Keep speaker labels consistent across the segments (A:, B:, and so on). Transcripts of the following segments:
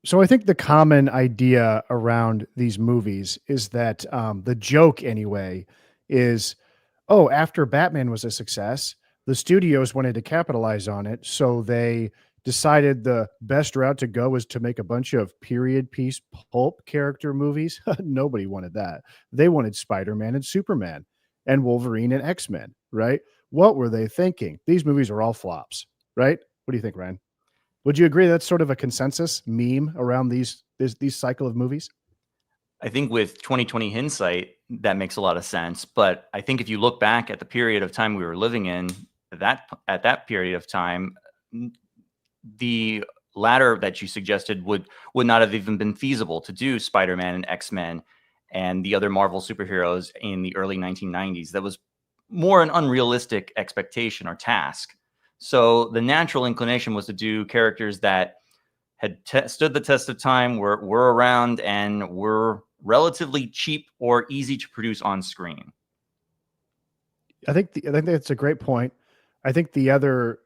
A: So I think the common idea around these movies is that the joke, anyway, is oh, after Batman was a success, the studios wanted to capitalize on it, so they decided the best route to go was to make a bunch of period piece pulp character movies. Nobody wanted that. They wanted Spider-Man and Superman and Wolverine and X-Men, right? What were they thinking? These movies are all flops, right? What do you think, Ryan? Would you agree that's sort of a consensus meme around these cycle of movies?
B: I think with 2020 hindsight, that makes a lot of sense. But I think if you look back at the period of time we were living in, at that period of time, the latter that you suggested would not have even been feasible to do Spider-Man and X-Men and the other Marvel superheroes in the early 1990s. That was more an unrealistic expectation or task. So the natural inclination was to do characters that had stood the test of time, were around, and were relatively cheap or easy to produce on screen.
A: I think that's a great point. I think the other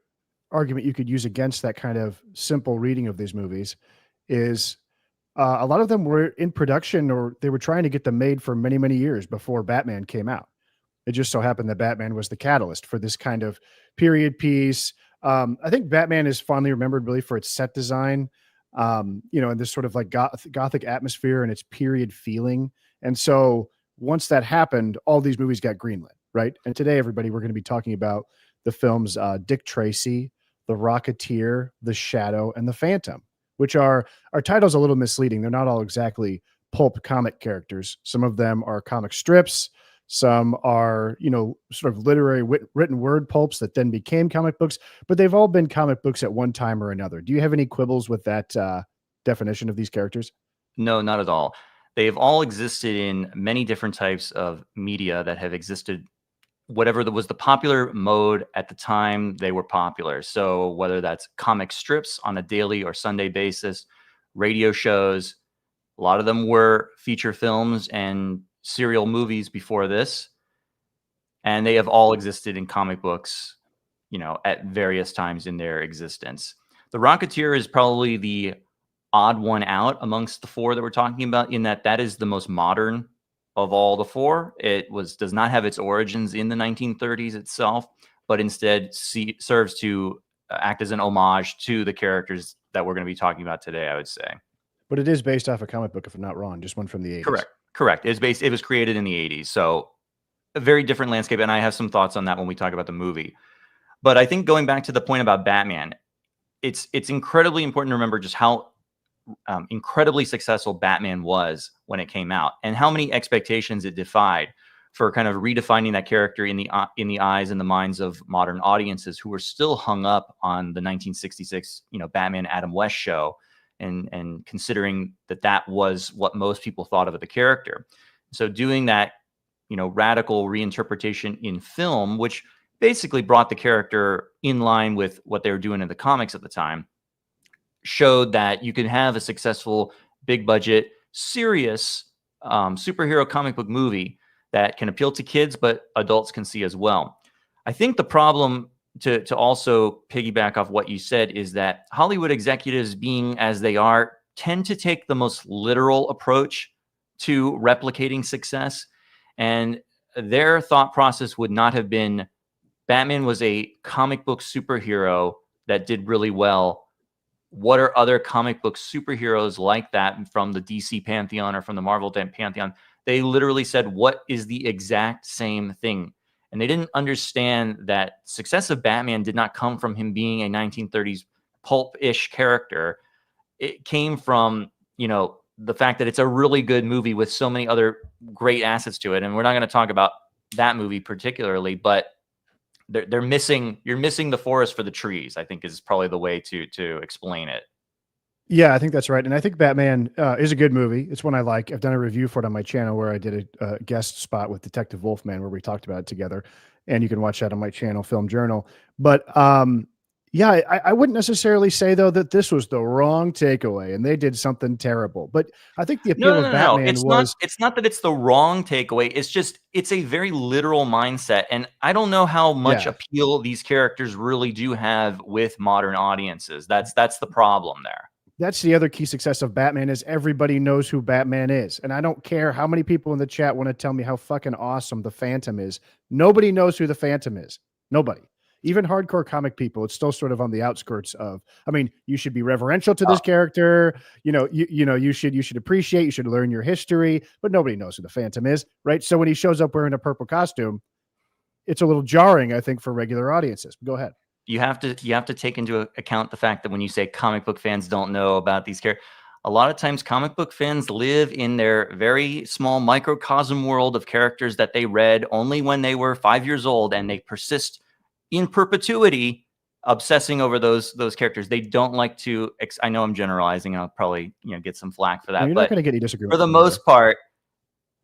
A: argument you could use against that kind of simple reading of these movies is a lot of them were in production or they were trying to get them made for many, many years before Batman came out. It just so happened that Batman was the catalyst for this kind of period piece. I think Batman is fondly remembered really for its set design, and this sort of like gothic atmosphere and its period feeling. And so once that happened, all these movies got greenlit, right? And today, everybody, we're going to be talking about the films Dick Tracy, The Rocketeer, The Shadow, and The Phantom, which are titles a little misleading. They're not all exactly pulp comic characters. Some of them are comic strips. Some are, sort of literary written word pulps that then became comic books, but they've all been comic books at one time or another. Do you have any quibbles with that definition of these characters?
B: No, not at all. They've all existed in many different types of media that have existed, whatever that was the popular mode at the time they were popular. So whether that's comic strips on a daily or Sunday basis, radio shows, a lot of them were feature films and serial movies before this. And they have all existed in comic books, at various times in their existence. The Rocketeer is probably the odd one out amongst the four that we're talking about, in that is the most modern of all the four. It does not have its origins in the 1930s itself, but instead serves to act as an homage to the characters that we're going to be talking about today, I would say.
A: But it is based off a comic book, if I'm not wrong, just one from the 80s.
B: Correct. It was created in the 80s. So a very different landscape. And I have some thoughts on that when we talk about the movie. But I think going back to the point about Batman, it's incredibly important to remember just how incredibly successful Batman was when it came out, and how many expectations it defied for kind of redefining that character in the eyes and the minds of modern audiences who were still hung up on the 1966, Batman Adam West show, and considering that was what most people thought of the character. So doing that, radical reinterpretation in film, which basically brought the character in line with what they were doing in the comics at the time, showed that you can have a successful, big budget, serious superhero comic book movie that can appeal to kids, but adults can see as well. I think the problem, to also piggyback off what you said, is that Hollywood executives, being as they are, tend to take the most literal approach to replicating success. And their thought process would not have been, Batman was a comic book superhero that did really well. What are other comic book superheroes like that from the DC pantheon or from the Marvel pantheon? They literally said, what is the exact same thing? And they didn't understand that success of Batman did not come from him being a 1930s pulp-ish character. It came from, the fact that it's a really good movie with so many other great assets to it. And we're not going to talk about that movie particularly, but you're missing the forest for the trees, I think, is probably the way to explain it.
A: Yeah, I think that's right. And I think Batman is a good movie. It's one I like. I've done a review for it on my channel where I did a guest spot with Detective Wolfman where we talked about it together. And you can watch that on my channel, Film Journal. But yeah, I wouldn't necessarily say, though, that this was the wrong takeaway and they did something terrible. But I think the appeal of Batman was...
B: It's not that it's the wrong takeaway. It's just, it's a very literal mindset. And I don't know how much appeal these characters really do have with modern audiences. That's the problem there.
A: That's the other key success of Batman is everybody knows who Batman is. And I don't care how many people in the chat want to tell me how fucking awesome the Phantom is. Nobody knows who the Phantom is. Nobody. Even hardcore comic people, it's still sort of on the outskirts of, I mean, you should be reverential to this character. You should appreciate, you should learn your history, but nobody knows who the Phantom is, right? So when he shows up wearing a purple costume, it's a little jarring, I think, for regular audiences. Go ahead.
B: You have to take into account the fact that when you say comic book fans don't know about these characters, a lot of times comic book fans live in their very small microcosm world of characters that they read only when they were 5 years old, and they persist in perpetuity obsessing over those characters. They don't like to I know I'm generalizing, and I'll probably get some flack for that.
A: No, you're not going to get any disagreement.
B: For the most part,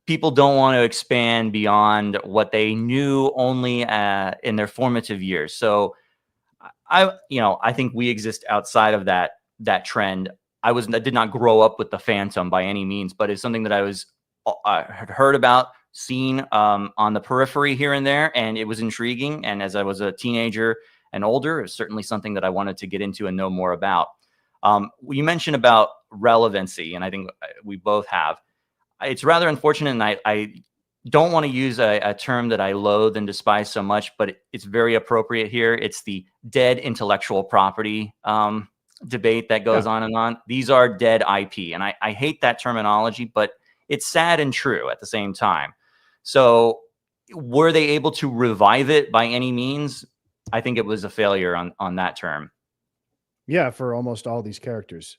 B: people don't want to expand beyond what they knew only in their formative years. So I think we exist outside of that trend. I did not grow up with the Phantom by any means, but it's something that I had heard about, seen on the periphery here and there, and it was intriguing. And as I was a teenager and older, it was certainly something that I wanted to get into and know more about. You mentioned about relevancy, and I think we both have. It's rather unfortunate, and I don't want to use a term that I loathe and despise so much, but it's very appropriate here. It's the dead intellectual property debate that goes on and on. These are dead IP, and I hate that terminology, but it's sad and true at the same time. So were they able to revive it by any means? I think it was a failure on that term.
A: Yeah, for almost all these characters,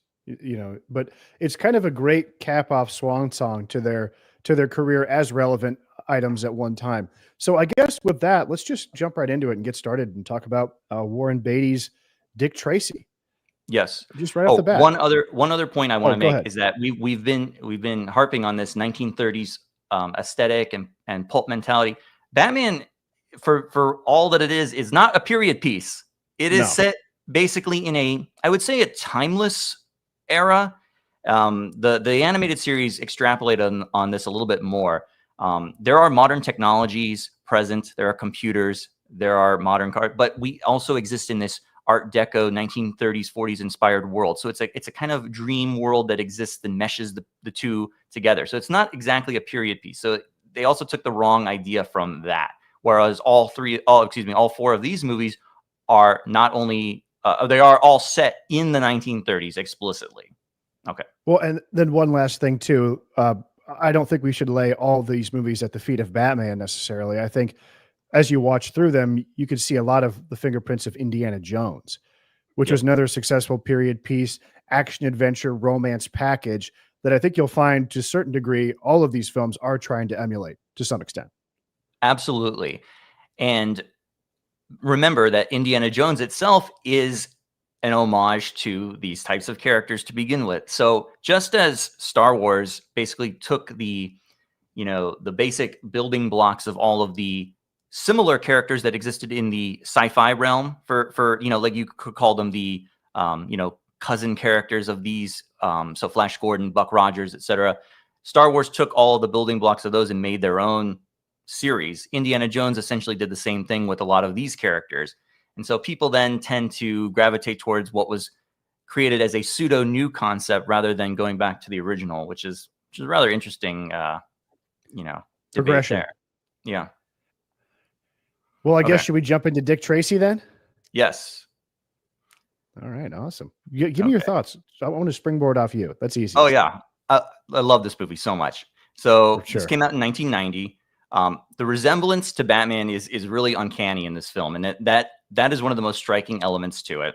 A: but it's kind of a great cap off swan song to their career as relevant items at one time. So I guess with that, let's just jump right into it and get started and talk about Warren Beatty's Dick Tracy.
B: Yes.
A: Just right off the bat.
B: One other point I want to make
A: ahead.
B: is that we've been harping on this 1930s aesthetic and pulp mentality. Batman, for all that it is not a period piece. It is set basically in I would say a timeless era. The animated series extrapolated on this a little bit more. There are modern technologies present. There are computers. There are modern cars, but we also exist in this Art Deco 1930s, 40s inspired world. So it's a kind of dream world that exists and meshes the two together. So it's not exactly a period piece. So they also took the wrong idea from that. Whereas all four of these movies are not only they are all set in the 1930s explicitly. Okay.
A: Well, and then one last thing too. I don't think we should lay all these movies at the feet of Batman necessarily. I think as you watch through them, you could see a lot of the fingerprints of Indiana Jones, which was another successful period piece, action adventure, romance package that I think you'll find to a certain degree, all of these films are trying to emulate to some extent.
B: Absolutely. And remember that Indiana Jones itself is an homage to these types of characters to begin with. So just as Star Wars basically took the basic building blocks of all of the similar characters that existed in the sci-fi realm for like you could call them the cousin characters of these, so Flash Gordon, Buck Rogers, etc. Star Wars took all of the building blocks of those and made their own series. Indiana Jones essentially did the same thing with a lot of these characters. And so people then tend to gravitate towards what was created as a pseudo new concept rather than going back to the original, which is a rather interesting,
A: progression
B: there. Yeah.
A: Well, I guess, should we jump into Dick Tracy then?
B: Yes.
A: All right. Awesome. Give me your thoughts. I want to springboard off you. That's easy.
B: Oh yeah. I love this movie so much. So this came out in 1990. The resemblance to Batman is really uncanny in this film. And that is one of the most striking elements to it.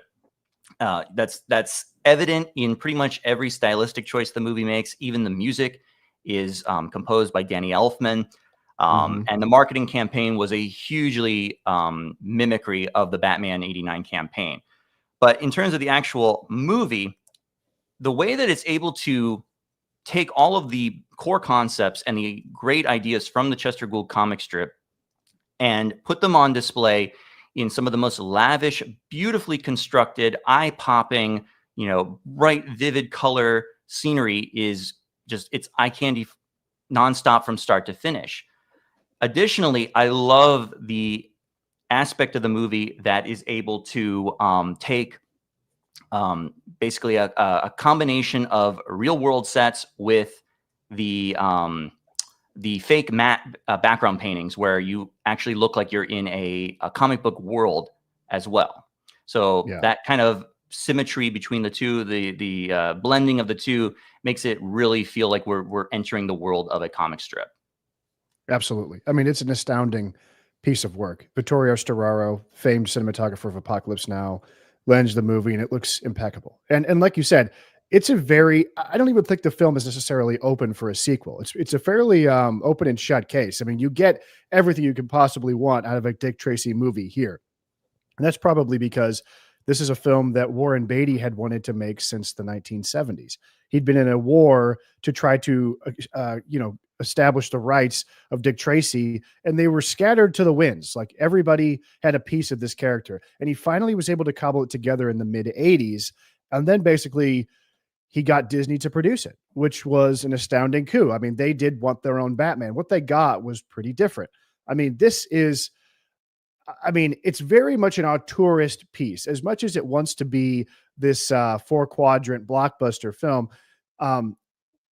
B: That's evident in pretty much every stylistic choice the movie makes. Even the music is composed by Danny Elfman. And the marketing campaign was a hugely mimicry of the Batman '89 campaign. But in terms of the actual movie, the way that it's able to take all of the core concepts and the great ideas from the Chester Gould comic strip and put them on display in some of the most lavish, beautifully constructed, eye-popping, bright, vivid color scenery is just, it's eye candy nonstop from start to finish. Additionally, I love the aspect of the movie that is able to take basically a combination of real world sets with the fake matte background paintings where you actually look like you're in a comic book world as well. So
A: Yeah.
B: that kind of symmetry between the two, the blending of the two, makes it really feel like we're entering the world of a comic strip.
A: Absolutely. I mean, it's an astounding piece of work. Vittorio Storaro, famed cinematographer of Apocalypse Now, lends the movie, and it looks impeccable. And like you said, it's a very, I don't even think the film is necessarily open for a sequel. It's a fairly open and shut case. I mean, you get everything you can possibly want out of a Dick Tracy movie here. And that's probably because this is a film that Warren Beatty had wanted to make since the 1970s. He'd been in a war to try to, establish the rights of Dick Tracy, and they were scattered to the winds. Like everybody had a piece of this character, and he finally was able to cobble it together in the mid 80s. And then basically he got Disney to produce it, which was an astounding coup. I mean, they did want their own Batman. What they got was pretty different. I mean, it's very much an auteurist piece. As much as it wants to be this 4-quadrant blockbuster film,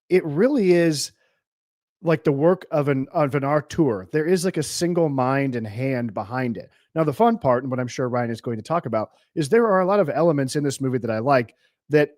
A: it really is like the work of an auteur. There is like a single mind and hand behind it. Now, the fun part, and what I'm sure Ryan is going to talk about, is there are a lot of elements in this movie that I like that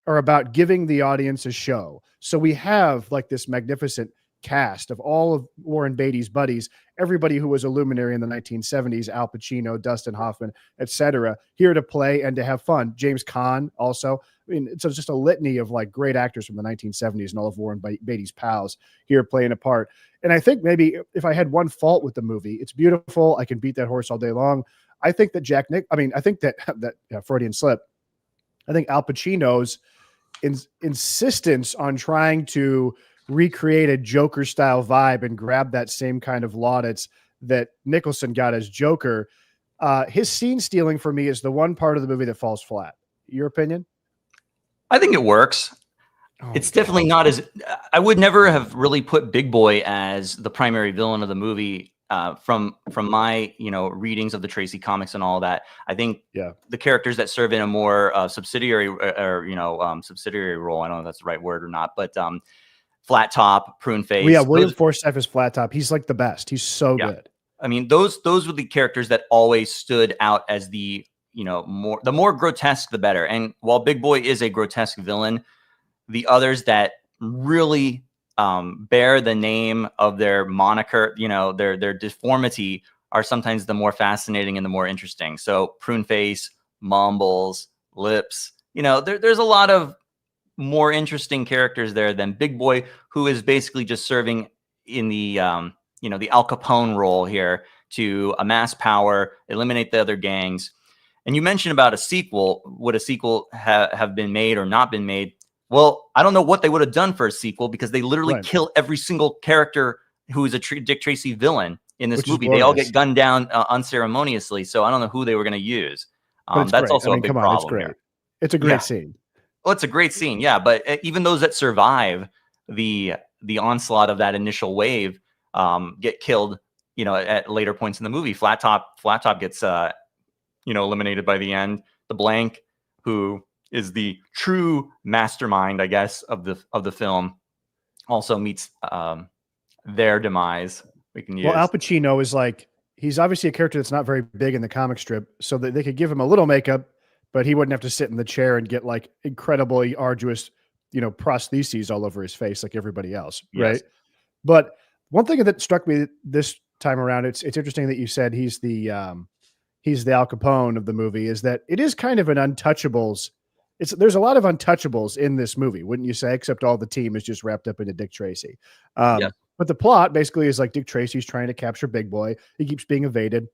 A: are about giving the audience a show. So we have like this magnificent cast of all of Warren Beatty's buddies, everybody who was a luminary in the 1970s, Al Pacino, Dustin Hoffman, etc., here to play and to have fun. James Caan also. I mean, it's just a litany of like great actors from the 1970s and all of Warren Beatty's pals here playing a part. And I think maybe if I had one fault with the movie, it's beautiful. I can beat that horse all day long. I think that Freudian slip. I think Al Pacino's insistence on trying to recreate a Joker style vibe and grab that same kind of laudits that Nicholson got as Joker. His scene stealing for me is the one part of the movie that falls flat. Your opinion?
B: I think it works. It's definitely not as, I would never have really put Big Boy as the primary villain of the movie. From my readings of the Tracy comics and all that, I think the characters that serve in a more subsidiary subsidiary role, I don't know if that's the right word or not, but Flat Top, Prune Face.
A: Well, yeah, William Forsythe is Flat Top. He's like the best. He's so good.
B: I mean, those were the characters that always stood out as the more grotesque, the better. And while Big Boy is a grotesque villain, the others that really bear the name of their moniker, their deformity, are sometimes the more fascinating and the more interesting. So Prune Face, Mumbles, Lips, there's a lot of more interesting characters there than Big Boy, who is basically just serving in the the Al Capone role here to amass power, eliminate the other gangs. And you mentioned about a sequel. Would a sequel have been made or not been made? Well, I don't know what they would have done for a sequel, because they literally kill every single character who is a Dick Tracy villain in this movie. They all get gunned down unceremoniously. So I don't know who they were going to use. That's also a big problem.
A: It's great.
B: Here.
A: It's a great scene.
B: Well, it's a great scene, yeah. But even those that survive the onslaught of that initial wave get killed, at later points in the movie. Flat Top gets eliminated by the end. The Blank, who is the true mastermind, I guess, of the film, also meets their demise. We can use.
A: Well, Al Pacino is he's obviously a character that's not very big in the comic strip, so that they could give him a little makeup, but he wouldn't have to sit in the chair and get like incredibly arduous, prostheses all over his face like everybody else, right? But one thing that struck me this time around, it's interesting that you said he's the Al Capone of the movie, is that it is kind of an Untouchables. There's a lot of Untouchables in this movie, wouldn't you say? Except all the team is just wrapped up into Dick Tracy. But the plot basically is like Dick Tracy's trying to capture Big Boy. He keeps being evaded.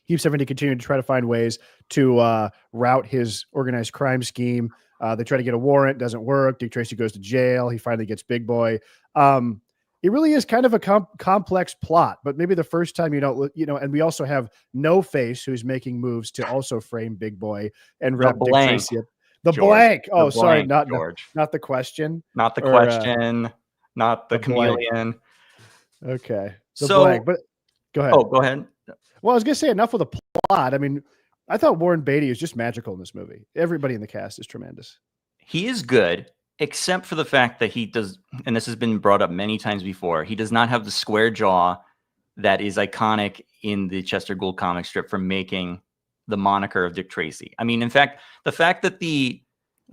A: Keeps having to continue to try to find ways to route his organized crime scheme. They try to get a warrant, doesn't work. Dick Tracy goes to jail. He finally gets Big Boy. It really is kind of a complex plot, but maybe the first time and we also have No Face, who's making moves to also frame Big Boy and wrap Dick Tracy up. Blank. Oh, sorry, not George. Not the question.
B: Not the question. Not the chameleon.
A: Blank. Okay. The Blank. But go ahead.
B: Oh, go ahead.
A: Well, I was going to say enough with the plot. I mean, I thought Warren Beatty is just magical in this movie. Everybody in the cast is tremendous.
B: He is good, except for the fact that he does, and this has been brought up many times before, he does not have the square jaw that is iconic in the Chester Gould comic strip for making the moniker of Dick Tracy. I mean, in fact, the fact that the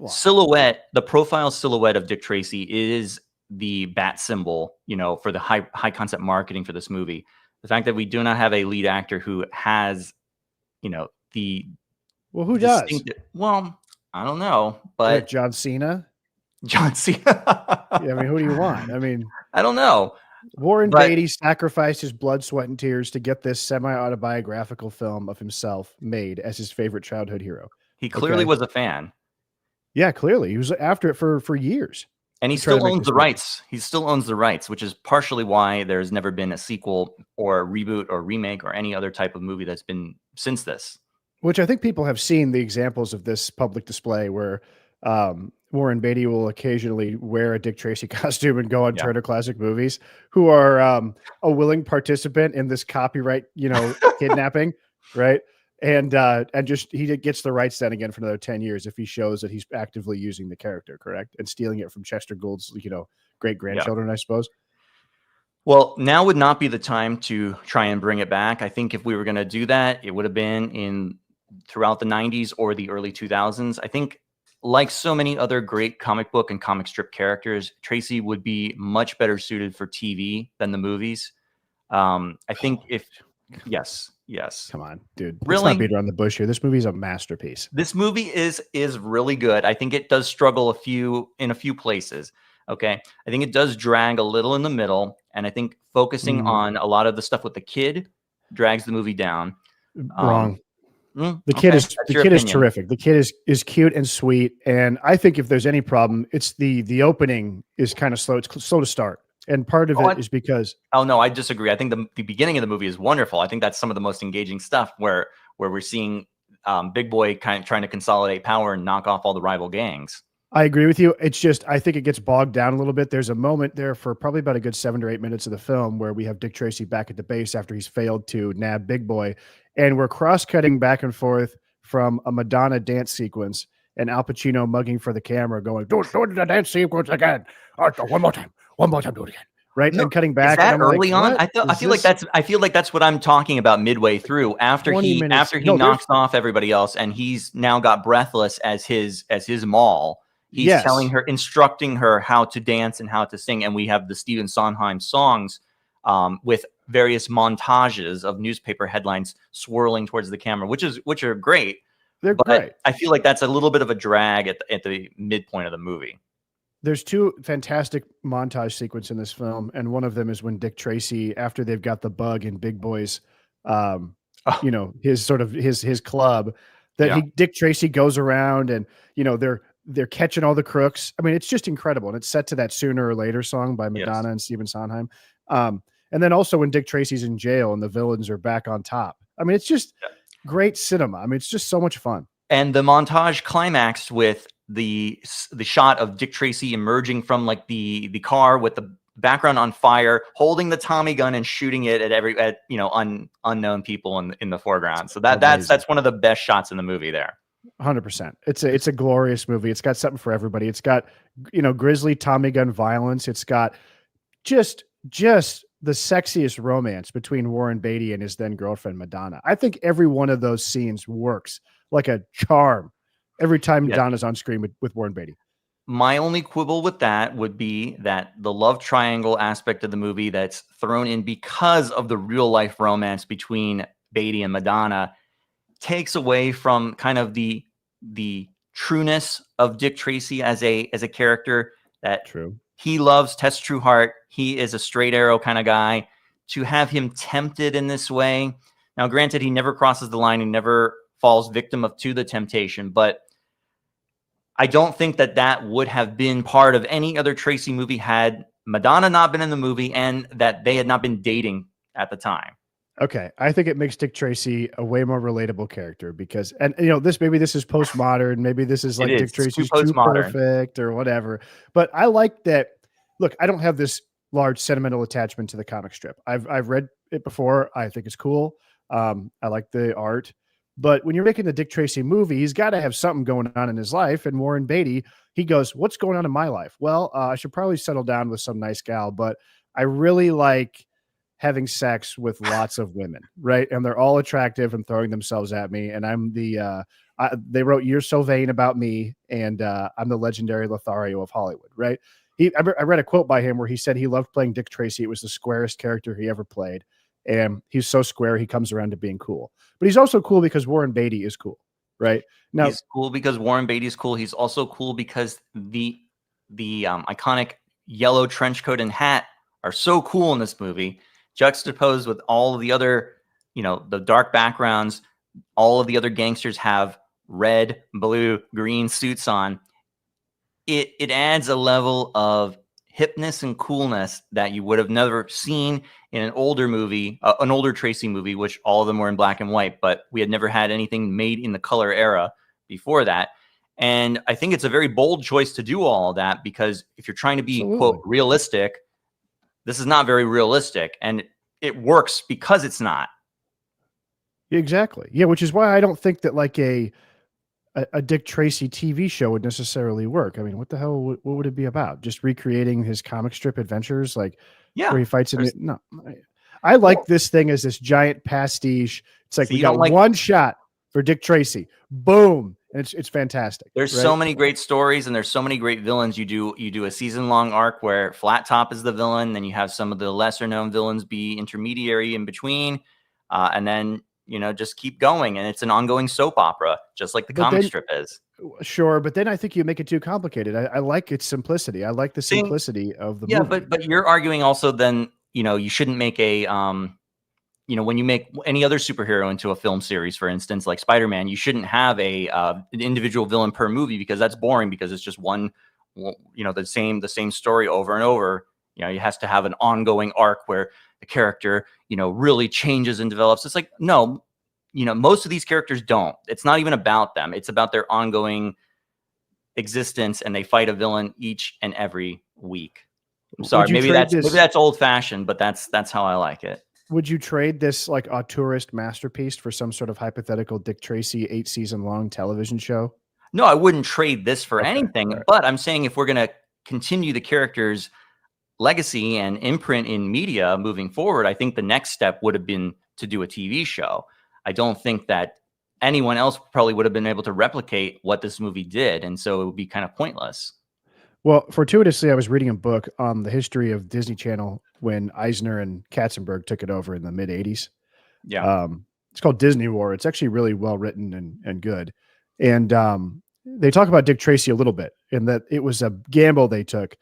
B: silhouette, the profile silhouette of Dick Tracy is the bat symbol, for the high concept marketing for this movie. The fact that we do not have a lead actor who has, the
A: who does?
B: Well, I don't know, but
A: like John Cena.
B: John Cena.
A: Yeah, I mean, who do you want? I mean,
B: I don't know.
A: Warren Beatty sacrificed his blood, sweat, and tears to get this semi-autobiographical film of himself made as his favorite childhood hero.
B: He clearly was a fan.
A: Yeah, clearly. He was after it for years.
B: And he still owns the rights. He still owns the rights, which is partially why there's never been a sequel or a reboot or remake or any other type of movie that's been since this.
A: Which I think people have seen the examples of this public display where Warren Beatty will occasionally wear a Dick Tracy costume and go on Turner Classic Movies, who are a willing participant in this copyright, kidnapping, right? And just he gets the rights then again for another 10 years if he shows that he's actively using the character, correct? And stealing it from Chester Gould's, great grandchildren, I suppose.
B: Well, now would not be the time to try and bring it back. I think if we were going to do that, it would have been throughout the 90s or the early 2000s. I think, like so many other great comic book and comic strip characters, Tracy would be much better suited for TV than the movies. I think yes.
A: Come on, dude.
B: Really?
A: Let's not beat around the bush here. This movie is a masterpiece.
B: This movie is really good. I think it does struggle in a few places. Okay. I think it does drag a little in the middle. And I think focusing on a lot of the stuff with the kid drags the movie down.
A: Wrong. The kid is terrific. The kid is cute and sweet. And I think if there's any problem, it's the opening is kind of slow. It's slow to start. And part of it is because...
B: Oh, no, I disagree. I think the beginning of the movie is wonderful. I think that's some of the most engaging stuff where we're seeing Big Boy kind of trying to consolidate power and knock off all the rival gangs.
A: I agree with you. It's just, I think it gets bogged down a little bit. There's a moment there for probably about a good 7 or 8 minutes of the film where we have Dick Tracy back at the base after he's failed to nab Big Boy. And we're cross-cutting back and forth from a Madonna dance sequence and Al Pacino mugging for the camera going, do the dance sequence again. One more time, do it again. Right. No, and cutting back.
B: Is that early on? I feel like that's what I'm talking about midway through after he knocks off everybody else and he's now got Breathless as his mall. He's instructing her how to dance and how to sing. And we have the Stephen Sondheim songs with various montages of newspaper headlines swirling towards the camera, which are great.
A: They're great.
B: I feel like that's a little bit of a drag at the midpoint of the movie.
A: There's 2 fantastic montage sequences in this film, and one of them is when Dick Tracy, after they've got the bug in Big Boy's, his sort of his club, Dick Tracy goes around and they're catching all the crooks. I mean, it's just incredible, and it's set to that Sooner or Later song by Madonna and Stephen Sondheim. And then also when Dick Tracy's in jail and the villains are back on top. I mean, it's just great cinema. I mean, it's just so much fun.
B: And the montage climaxed with the shot of Dick Tracy emerging from like the car with the background on fire, holding the Tommy gun and shooting it at unknown people in the foreground. So that's one of the best shots in the movie there.
A: 100%. It's a glorious movie. It's got something for everybody. It's got, grisly Tommy gun violence. It's got just the sexiest romance between Warren Beatty and his then girlfriend, Madonna. I think every one of those scenes works like a charm every time Madonna's on screen with Warren Beatty.
B: My only quibble with that would be that the love triangle aspect of the movie that's thrown in because of the real life romance between Beatty and Madonna takes away from kind of the trueness of Dick Tracy as a character. That he loves Tess Trueheart. He is a straight arrow kind of guy. To have him tempted in this way. Now, granted, he never crosses the line. He never falls victim to the temptation, but I don't think that would have been part of any other Tracy movie had Madonna not been in the movie and that they had not been dating at the time.
A: Okay. I think it makes Dick Tracy a way more relatable character because, maybe this is postmodern. Maybe this is like Dick Tracy's too perfect or whatever. But I like that. Look, I don't have this large sentimental attachment to the comic strip. I've read it before. I think it's cool. I like the art, But when you're making the Dick Tracy movie, he's got to have something going on in his life. And Warren Beatty, he goes, "What's going on in my life? Well, I should probably settle down with some nice gal, but I really like having sex with lots of women, right? And they're all attractive and throwing themselves at me. And I'm they wrote You're So Vain About Me, and I'm the legendary Lothario of Hollywood, right? I read a quote by him where he said he loved playing Dick Tracy. It was the squarest character he ever played. And he's so square, he comes around to being cool. But he's also cool because Warren Beatty is cool, right? Now,
B: he's cool because Warren Beatty is cool. He's also cool because the iconic yellow trench coat and hat are so cool in this movie, juxtaposed with all of the other, the dark backgrounds. All of the other gangsters have red, blue, green suits on. It adds a level of hipness and coolness that you would have never seen in an older movie, an older Tracy movie, which all of them were in black and white, but we had never had anything made in the color era before that. And I think it's a very bold choice to do all of that, because if you're trying to be, quote, realistic, this is not very realistic. And it works because it's not.
A: Exactly. Yeah, which is why I don't think that like a Dick Tracy TV show would necessarily work. I mean, what the hell? What would it be about? Just recreating his comic strip adventures, like where he fights in it? No, I like this thing as this giant pastiche. It's like we got one shot for Dick Tracy. Boom, and it's fantastic.
B: There's so many great stories, and there's so many great villains. You do a season-long arc where Flat Top is the villain, then you have some of the lesser-known villains be intermediary in between, and then just keep going. And it's an ongoing soap opera, just like the comic strip is.
A: Sure. But then I think you make it too complicated. I like its simplicity. I like the simplicity of the movie.
B: Yeah, but you're arguing also then, you shouldn't make a, when you make any other superhero into a film series, for instance, like Spider-Man, you shouldn't have an individual villain per movie, because that's boring, because it's just one, the same story over and over. It has to have an ongoing arc where the character, really changes and develops. It's like, no, most of these characters don't. It's not even about them. It's about their ongoing existence, and they fight a villain each and every week. I'm sorry, maybe that's old fashioned, but that's how I like it.
A: Would you trade this like auteurist masterpiece for some sort of hypothetical Dick Tracy 8-season long television show?
B: No, I wouldn't trade this for anything. Right. But I'm saying if we're going to continue the character's legacy and imprint in media moving forward, I think the next step would have been to do a TV show. I don't think that anyone else probably would have been able to replicate what this movie did, and so it would be kind of pointless.
A: Well, fortuitously, I was reading a book on the history of Disney Channel when Eisner and Katzenberg took it over in the mid 80s.
B: Yeah.
A: It's called Disney War. It's actually really well written and good. And they talk about Dick Tracy a little bit, in that it was a gamble they took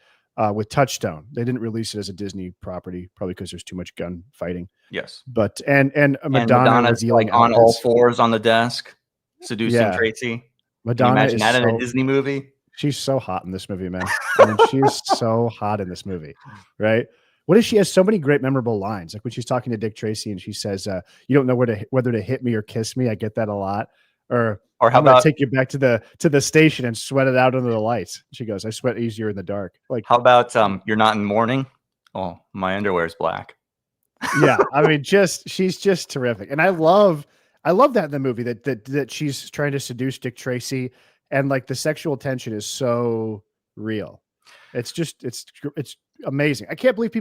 A: with Touchstone. They didn't release it as a Disney property, probably because there's too much gun fighting.
B: Yes.
A: But and
B: Madonna's like on all fours on the desk, seducing Tracy.
A: Madonna,
B: can you imagine that in a Disney movie?
A: She's so hot in this movie, man. I mean, she's so hot in this movie, right? What is she has so many great memorable lines, like when she's talking to Dick Tracy and she says, "You don't know whether to hit me or kiss me." I get that a lot. Or how about take you back to the station and sweat it out under the lights? She goes, "I sweat easier in the dark." Like,
B: how about you're not in mourning? Oh, my underwear is black.
A: Yeah, I mean, she's just terrific, and I love that in the movie that she's trying to seduce Dick Tracy, and like the sexual tension is so real. It's amazing. I can't believe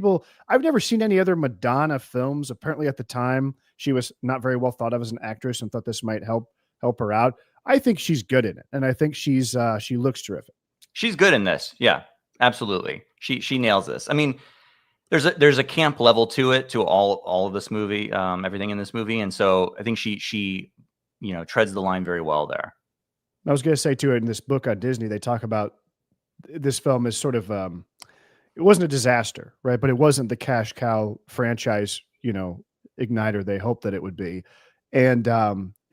A: I've never seen any other Madonna films. Apparently, at the time, she was not very well thought of as an actress, and thought this might help her out. I think she's good in it, and I think she looks terrific.
B: She's good in this. Yeah, absolutely. She nails this. I mean, there's a camp level to it, to all of this movie, everything in this movie, and so I think she treads the line very well there.
A: I was going to say too, in this book on Disney, they talk about this film as sort of it wasn't a disaster, right? But it wasn't the cash cow franchise, igniter they hoped that it would be, and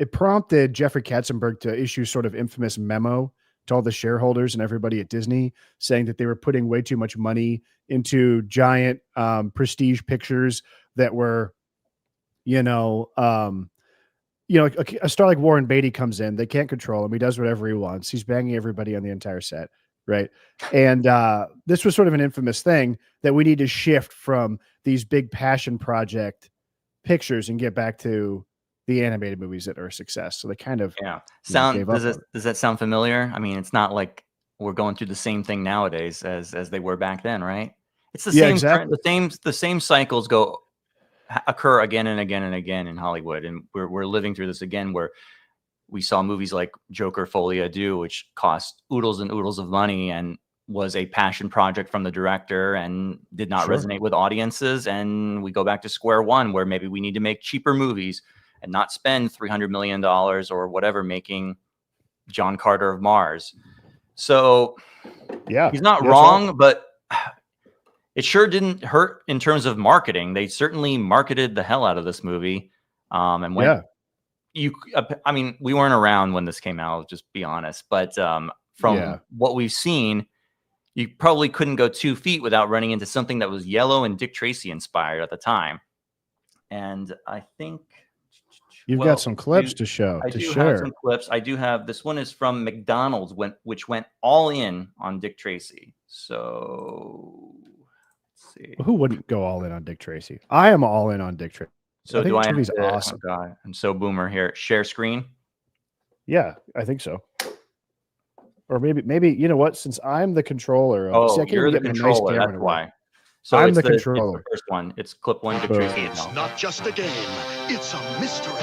A: it prompted Jeffrey Katzenberg to issue sort of infamous memo to all the shareholders and everybody at Disney, saying that they were putting way too much money into giant prestige pictures that were, a star like Warren Beatty comes in, they can't control him. He does whatever he wants. He's banging everybody on the entire set, right? And this was sort of an infamous thing that we need to shift from these big passion project pictures and get back to the animated movies that are a success. So they kind of
B: Sound
A: gave up.
B: Does that sound familiar? I mean, it's not like we're going through the same thing nowadays as they were back then, right? It's the same trend,
A: exactly.
B: the same cycles occur again and again and again in Hollywood, and we're living through this again, where we saw movies like Joker Folie à Deux, which cost oodles and oodles of money and was a passion project from the director and did not resonate with audiences. And we go back to square one, where maybe we need to make cheaper movies and not spend $300 million or whatever making John Carter of Mars. So he's not wrong, but it sure didn't hurt in terms of marketing. They certainly marketed the hell out of this movie. And when I mean, we weren't around when this came out, just be honest. But from what we've seen, you probably couldn't go 2 feet without running into something that was yellow and Dick Tracy inspired at the time. And I think
A: you've got some clips to show.
B: I do have some clips. I do have, this one is from McDonald's, which went all in on Dick Tracy. So let's see.
A: Who wouldn't go all in on Dick Tracy? I am all in on Dick Tracy.
B: So I think movie's awesome. Oh God, I'm so boomer here. Share screen.
A: Yeah, I think so. Or maybe you know what? Since I'm the controller,
B: you're the controller. That's why. So
A: I'm the controller.
B: It's the first one. It's clip one. Dick Tracy.
C: It's not just a game. It's a mystery,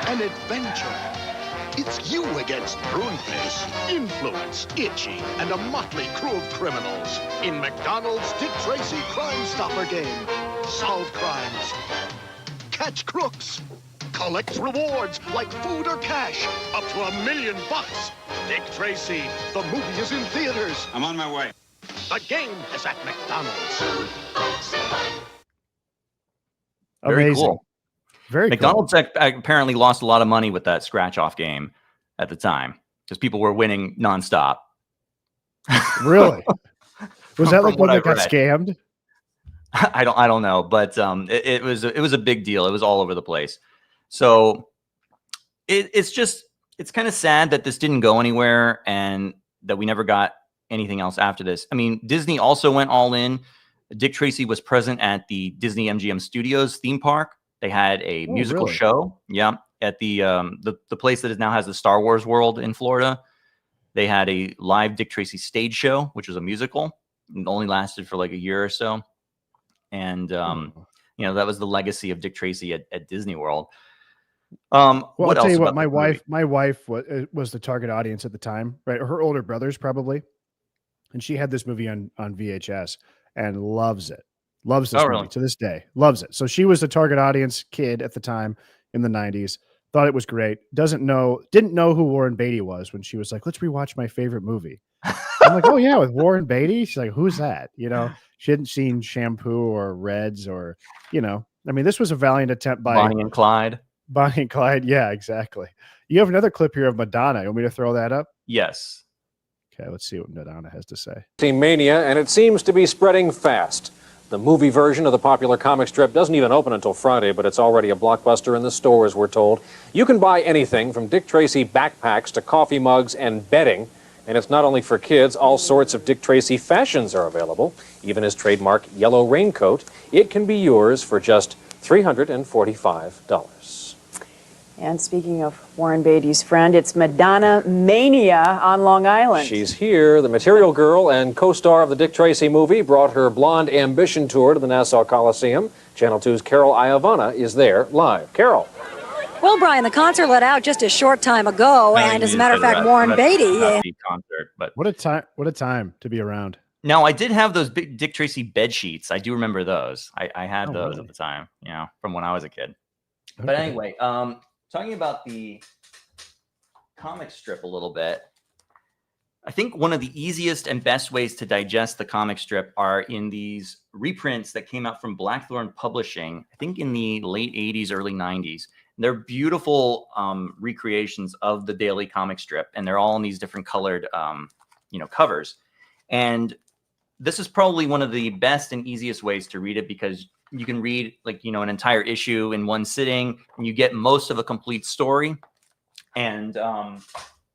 C: an adventure. It's you against pruneface, influence, itchy, and a motley crew of criminals in McDonald's Dick Tracy Crime Stopper game. Solve crimes, catch crooks, collect rewards like food or cash, up to $1 million. Dick Tracy, the movie is in theaters.
D: I'm on my way.
C: The game is at McDonald's.
B: Very
A: Amazing.
B: Cool.
A: Very
B: McDonald's apparently lost a lot of money with that scratch-off game at the time because people were winning nonstop.
A: Really? Was that like one that got scammed?
B: I don't know, but it was a big deal. It was all over the place. So it's kind of sad that this didn't go anywhere and that we never got anything else after this. I mean, Disney also went all in. Dick Tracy was present at the Disney MGM Studios theme park. They had a musical show. Yeah. At the place that now has the Star Wars world in Florida. They had a live Dick Tracy stage show, which was a musical. It only lasted for like a year or so. And, you know, that was the legacy of Dick Tracy at Disney World.
A: Well, I'll tell you what, my wife was the target audience at the time, right? Her older brothers probably. And she had this movie on VHS and loves it. Loves this movie to this day. Loves it. So she was the target audience kid at the time in the 90s. Thought it was great. Didn't know who Warren Beatty was when she was like, let's rewatch my favorite movie. I'm like, oh yeah, with Warren Beatty? She's like, who's that? You know, she hadn't seen Shampoo or Reds or, you know, I mean, this was a valiant attempt by
B: Bonnie and Clyde.
A: Bonnie and Clyde. Yeah, exactly. You have another clip here of Madonna. You want me to throw that up?
B: Yes.
A: Okay, let's see what Madonna has to say.
E: Mania, and it seems to be spreading fast. The movie version of the popular comic strip doesn't even open until Friday, but it's already a blockbuster in the stores, we're told. You can buy anything from Dick Tracy backpacks to coffee mugs and bedding. And it's not only for kids, all sorts of Dick Tracy fashions are available. Even his trademark yellow raincoat. It can be yours for just $345.
F: And speaking of Warren Beatty's friend, it's Madonna Mania on Long Island.
E: She's here. The Material Girl and co-star of the Dick Tracy movie brought her Blonde Ambition tour to the Nassau Coliseum. Channel 2's Carol Iavana is there live. Carol.
G: Well, Brian, the concert let out just a short time ago, and as a matter of fact, Warren Beatty.
B: Concert, but
A: what a time to be around.
B: Now, I did have those big Dick Tracy bed sheets. I do remember those. I had those at the time, you know, from when I was a kid. Okay. But anyway, talking about the comic strip a little bit, I think one of the easiest and best ways to digest the comic strip are in these reprints that came out from Blackthorn Publishing, I think in the late 80s, early 90s. They're beautiful recreations of the daily comic strip, and they're all in these different colored, you know, covers. And this is probably one of the best and easiest ways to read it because you can read, like, you know, an entire issue in one sitting, and you get most of a complete story. And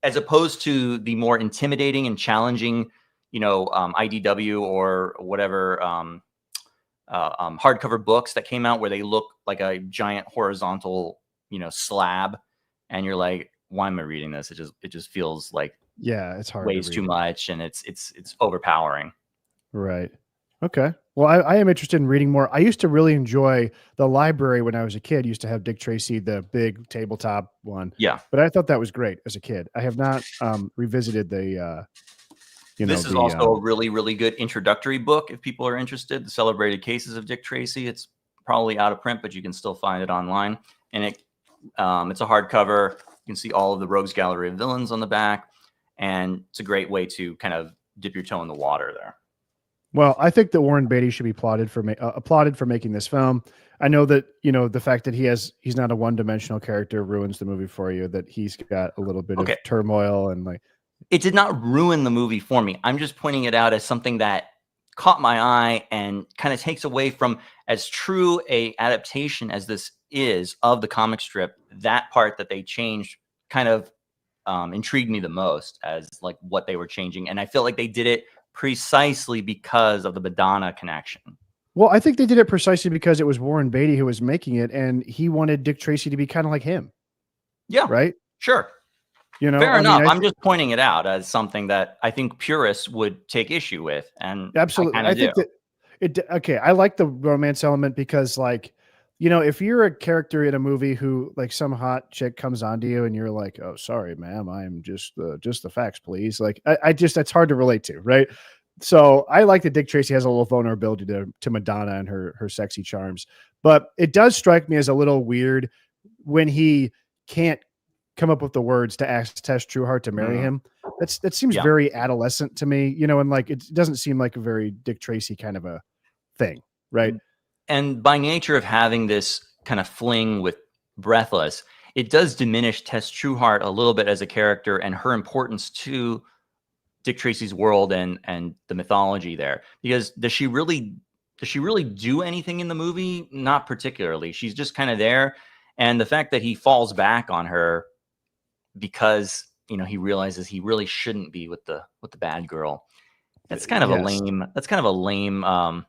B: as opposed to the more intimidating and challenging, you know, IDW or whatever hardcover books that came out where they look like a giant horizontal slab, and you're like, why am I reading this? It just feels like
A: Yeah, it's hard
B: ways
A: to
B: too
A: read.
B: much, and it's overpowering.
A: Right. Okay. Well, I am interested in reading more. I used to really enjoy the library when I was a kid. Used to have Dick Tracy, the big tabletop one.
B: Yeah.
A: But I thought that was great as a kid. I have not revisited
B: This is also a really, really good introductory book if people are interested. The Celebrated Cases of Dick Tracy. It's probably out of print, but you can still find it online. And it's a hardcover. You can see all of the Rogues Gallery of Villains on the back, and it's a great way to kind of dip your toe in the water there.
A: Well, I think that Warren Beatty should be applauded for making this film. I know that the fact that he's not a one-dimensional character ruins the movie for you. That he's got a little bit of turmoil and like.
B: It did not ruin the movie for me. I'm just pointing it out as something that caught my eye and kind of takes away from, as true a adaptation as this is of the comic strip, that part that they changed kind of intrigued me the most as like what they were changing. And I feel like they did it precisely because of the Madonna connection.
A: Well, I think they did it precisely because it was Warren Beatty who was making it, and he wanted Dick Tracy to be kind of like him.
B: Yeah.
A: Right?
B: Sure. Fair enough. I'm just pointing it out as something that I think purists would take issue with. And
A: absolutely. I think that I like the romance element because, like, if you're a character in a movie who, like, some hot chick comes onto you and you're like, oh, sorry, ma'am, I'm just the facts, please. Like, that's hard to relate to. Right. So I like that Dick Tracy has a little vulnerability to Madonna and her sexy charms, but it does strike me as a little weird when he can't come up with the words to ask Tess Trueheart to marry him. That seems very adolescent to me, and like, it doesn't seem like a very Dick Tracy kind of a thing. Right.
B: And by nature of having this kind of fling with Breathless, it does diminish Tess Trueheart a little bit as a character and her importance to Dick Tracy's world and the mythology there. Because does she really do anything in the movie? Not particularly. She's just kind of there. And the fact that he falls back on her because he realizes he really shouldn't be with the bad girl. That's kind of a lame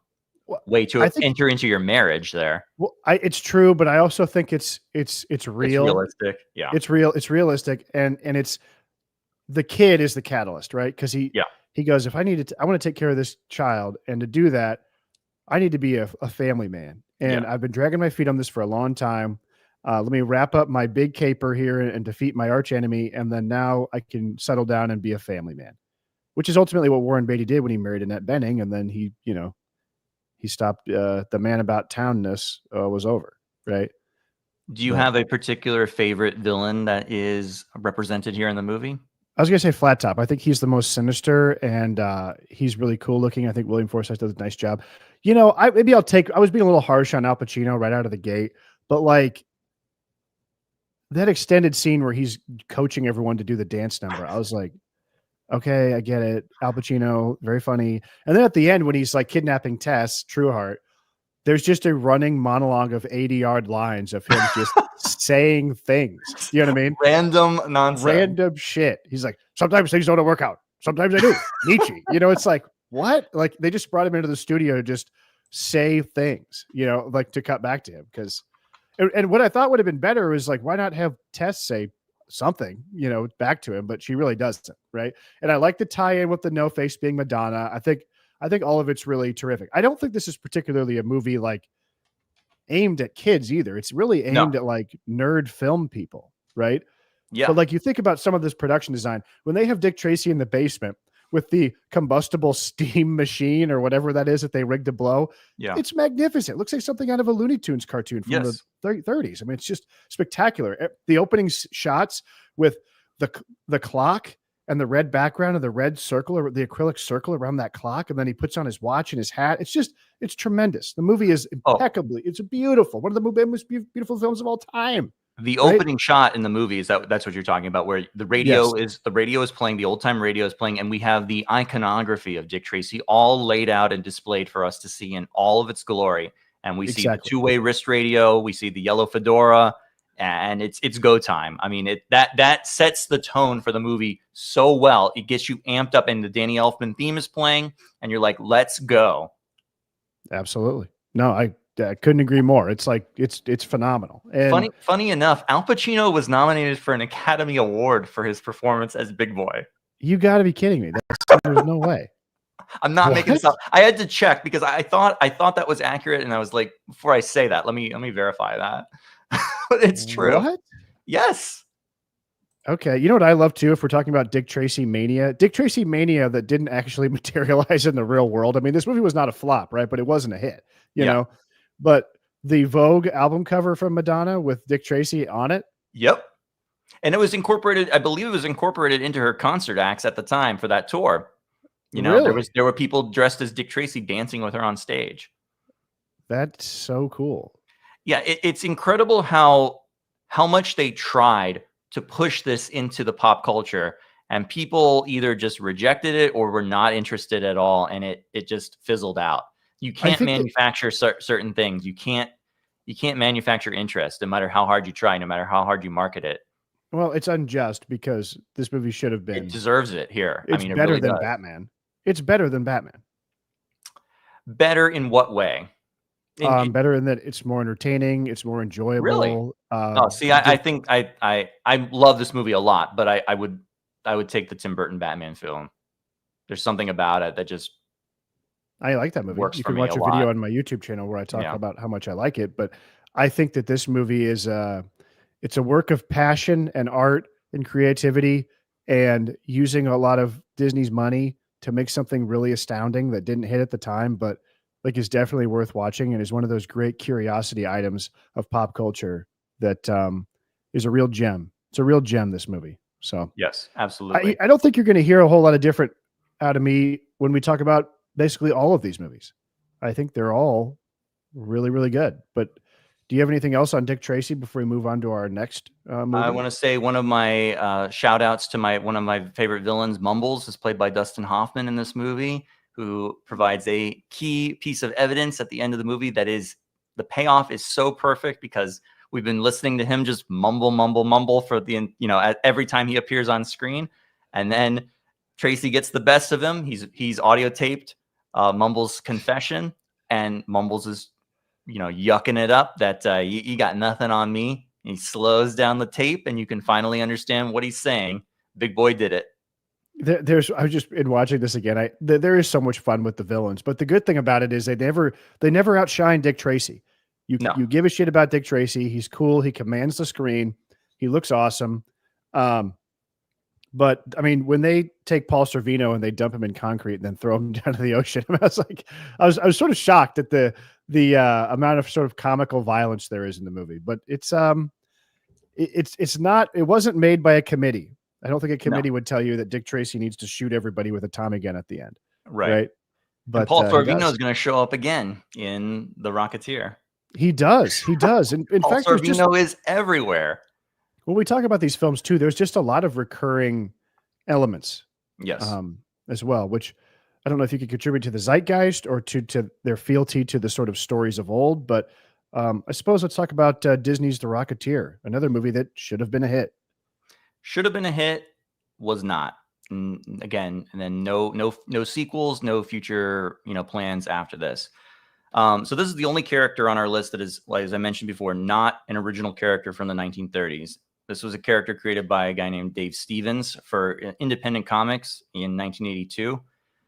B: way to enter into your marriage there.
A: Well, it's true, but I also think it's real.
B: It's realistic. Yeah.
A: It's real. It's realistic. And it's the kid is the catalyst, right? Because he goes, if I want to take care of this child, and to do that, I need to be a family man. And I've been dragging my feet on this for a long time. Let me wrap up my big caper here and defeat my arch enemy. And then now I can settle down and be a family man, which is ultimately what Warren Beatty did when he married Annette Bening. And then he stopped, the man about townness was over. Right.
B: Do you have a particular favorite villain that is represented here in the movie?
A: I was going to say Flat Top. I think he's the most sinister, and he's really cool looking. I think William Forsythe does a nice job. I was being a little harsh on Al Pacino right out of the gate, but like that extended scene where he's coaching everyone to do the dance number, I was like, okay, I get it. Al Pacino, very funny. And then at the end, when he's like kidnapping Tess Trueheart, there's just a running monologue of 80-yard lines of him just saying things. You know what I mean?
B: Random nonsense.
A: Random shit. He's like, sometimes things don't work out. Sometimes I do. Nietzsche. It's like, what? Like, they just brought him into the studio to just say things, like to cut back to him. And what I thought would have been better was like, why not have Tess say something, back to him? But she really doesn't. Right. And I like the tie in with the no face being Madonna. I think all of it's really terrific. I don't think this is particularly a movie like aimed at kids either. It's really aimed at like nerd film people, right?
B: Yeah.
A: But like you think about some of this production design, when they have Dick Tracy in the basement with the combustible steam machine or whatever that is that they rigged to blow, it's magnificent. It looks like something out of a Looney Tunes cartoon from the 30s. I mean, it's just spectacular. The opening shots with the clock and the red background of the red circle or the acrylic circle around that clock. And then he puts on his watch and his hat. It's tremendous. The movie is it's beautiful. One of the most beautiful films of all time.
B: The opening shot in the movie is that's what you're talking about, where the radio is playing, the old time radio is playing, and we have the iconography of Dick Tracy all laid out and displayed for us to see in all of its glory. And we see the two-way wrist radio, we see the yellow fedora, and it's go time. I mean, that sets the tone for the movie so well. It gets you amped up, and the Danny Elfman theme is playing, and you're like, let's go.
A: Absolutely. No, couldn't agree more. It's like it's phenomenal. And
B: Funny enough, Al Pacino was nominated for an Academy Award for his performance as Big Boy.
A: you got to be kidding me. There's no way.
B: I'm not making this up. I had to check because I thought that was accurate, and I was like, before I say that, let me verify that. But it's true.
A: What?
B: Yes.
A: Okay. You know what I love too? If we're talking about Dick Tracy mania that didn't actually materialize in the real world. I mean, this movie was not a flop, right? But it wasn't a hit, you know. But the Vogue album cover from Madonna with Dick Tracy on it.
B: Yep. And it was incorporated, I believe it was incorporated into her concert acts at the time for that tour. You know,
A: Really?
B: there were people dressed as Dick Tracy dancing with her on stage.
A: That's so cool.
B: Yeah, it's incredible how much they tried to push this into the pop culture, and people either just rejected it or were not interested at all, and it just fizzled out. You can't manufacture certain things. You can't manufacture interest, no matter how hard you try, no matter how hard you market it.
A: Well, it's unjust because this movie should have been.
B: It deserves it here.
A: It's better
B: really
A: than
B: does.
A: Batman. It's better than Batman.
B: Better in what way?
A: Better in that it's more entertaining. It's more enjoyable.
B: Really? I think I love this movie a lot, but I would take the Tim Burton Batman film. There's something about it that just
A: I like that movie. You can watch a video on my YouTube channel where I talk about how much I like it. But I think that this movie is it's a work of passion and art and creativity and using a lot of Disney's money to make something really astounding that didn't hit at the time, but like is definitely worth watching and is one of those great curiosity items of pop culture that is a real gem. It's a real gem, this movie. So
B: yes, absolutely.
A: I don't think you're going to hear a whole lot of different out of me when we talk about basically all of these movies. I think they're all really, really good. But do you have anything else on Dick Tracy before we move on to our next movie?
B: I want to say one of my shout outs to one of my favorite villains, Mumbles, is played by Dustin Hoffman in this movie, who provides a key piece of evidence at the end of the movie that is the payoff is so perfect because we've been listening to him just mumble for every time he appears on screen. And then Tracy gets the best of him. He's audio taped Mumbles' confession, and Mumbles is yucking it up that you got nothing on me. He slows down the tape and you can finally understand what he's saying. Big Boy did it.
A: I was just in watching this again. There is so much fun with the villains, but the good thing about it is they never outshine Dick Tracy. You give a shit about Dick Tracy. He's cool. He commands the screen. He looks awesome. But I mean, when they take Paul Sorvino and they dump him in concrete and then throw him down to the ocean, I was sort of shocked at the amount of sort of comical violence there is in the movie. But it wasn't made by a committee. I don't think a committee would tell you that Dick Tracy needs to shoot everybody with a Tommy gun at the end. Right.
B: But and Paul Sorvino is going to show up again in The Rocketeer.
A: He does. In
B: Paul
A: fact,
B: Sorvino is everywhere.
A: When we talk about these films too, there's just a lot of recurring elements.
B: Yes.
A: As well, which I don't know if you could contribute to the zeitgeist or to their fealty to the sort of stories of old, but I suppose let's talk about Disney's The Rocketeer, another movie that should have been a hit.
B: Should have been a hit, was not. And again, and then no sequels, no future plans after this. So this is the only character on our list that is, like, as I mentioned before, not an original character from the 1930s. This was a character created by a guy named Dave Stevens for Independent Comics in 1982.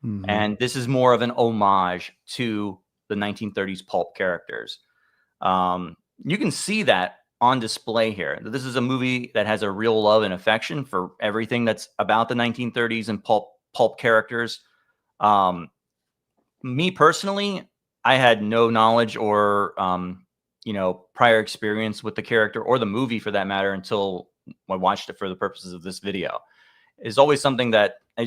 B: Mm-hmm. And this is more of an homage to the 1930s pulp characters. You can see that on display here. This is a movie that has a real love and affection for everything that's about the 1930s and pulp characters. Me personally, I had no knowledge or prior experience with the character or the movie for that matter until I watched it for the purposes of this video. It's always something that I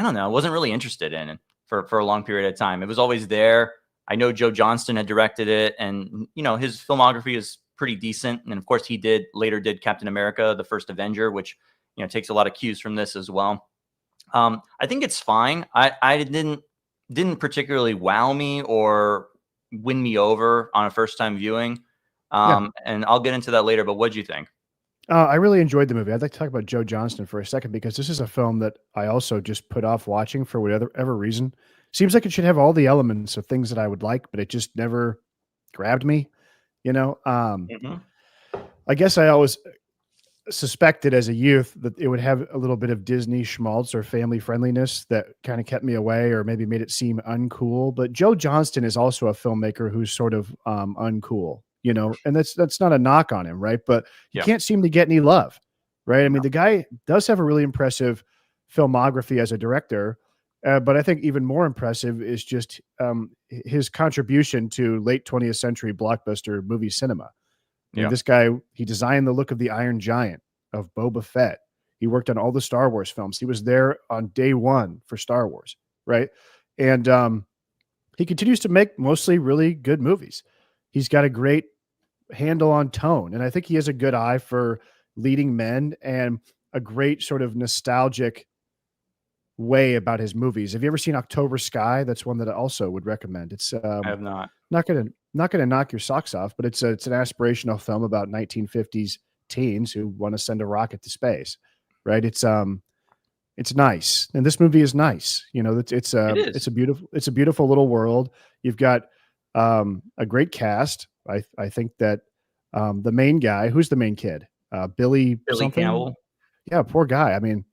B: don't know, I wasn't really interested in for a long period of time. It was always there. I know Joe Johnston had directed it, and his filmography is pretty decent. And of course, he later did Captain America: The First Avenger, which takes a lot of cues from this as well. I think it's fine. I didn't particularly wow me or win me over on a first time viewing. And I'll get into that later. But what'd you think?
A: I really enjoyed the movie. I'd like to talk about Joe Johnston for a second because this is a film that I also just put off watching for whatever reason. Seems like it should have all the elements of things that I would like, but it just never grabbed me, you know.
B: Mhm.
A: I guess I always suspected as a youth that it would have a little bit of Disney schmaltz or family friendliness that kind of kept me away or maybe made it seem uncool. But Joe Johnston is also a filmmaker who's sort of uncool, you know, and that's not a knock on him, right? But he
B: Yeah.
A: can't seem to get any love, right? I mean, the guy does have a really impressive filmography as a director, but I think even more impressive is just his contribution to late 20th century blockbuster movie cinema. I mean,
B: Yeah.
A: this guy, he designed the look of the Iron Giant, of Boba Fett. He worked on all the Star Wars films. He was there on day one for Star Wars, right? And he continues to make mostly really good movies. He's got a great handle on tone, and I think he has a good eye for leading men and a great sort of nostalgic way about his movies. Have you ever seen October Sky? That's one that I also would recommend. It's
B: I have not.
A: not gonna knock your socks off, but it's an aspirational film about 1950s teens who want to send a rocket to space, right? It's nice, and this movie is nice. You know,
B: It is.
A: it's a beautiful little world. You've got a great cast. I think that the main guy, who's the main kid, Billy something.
B: Campbell.
A: Yeah, poor guy. I mean,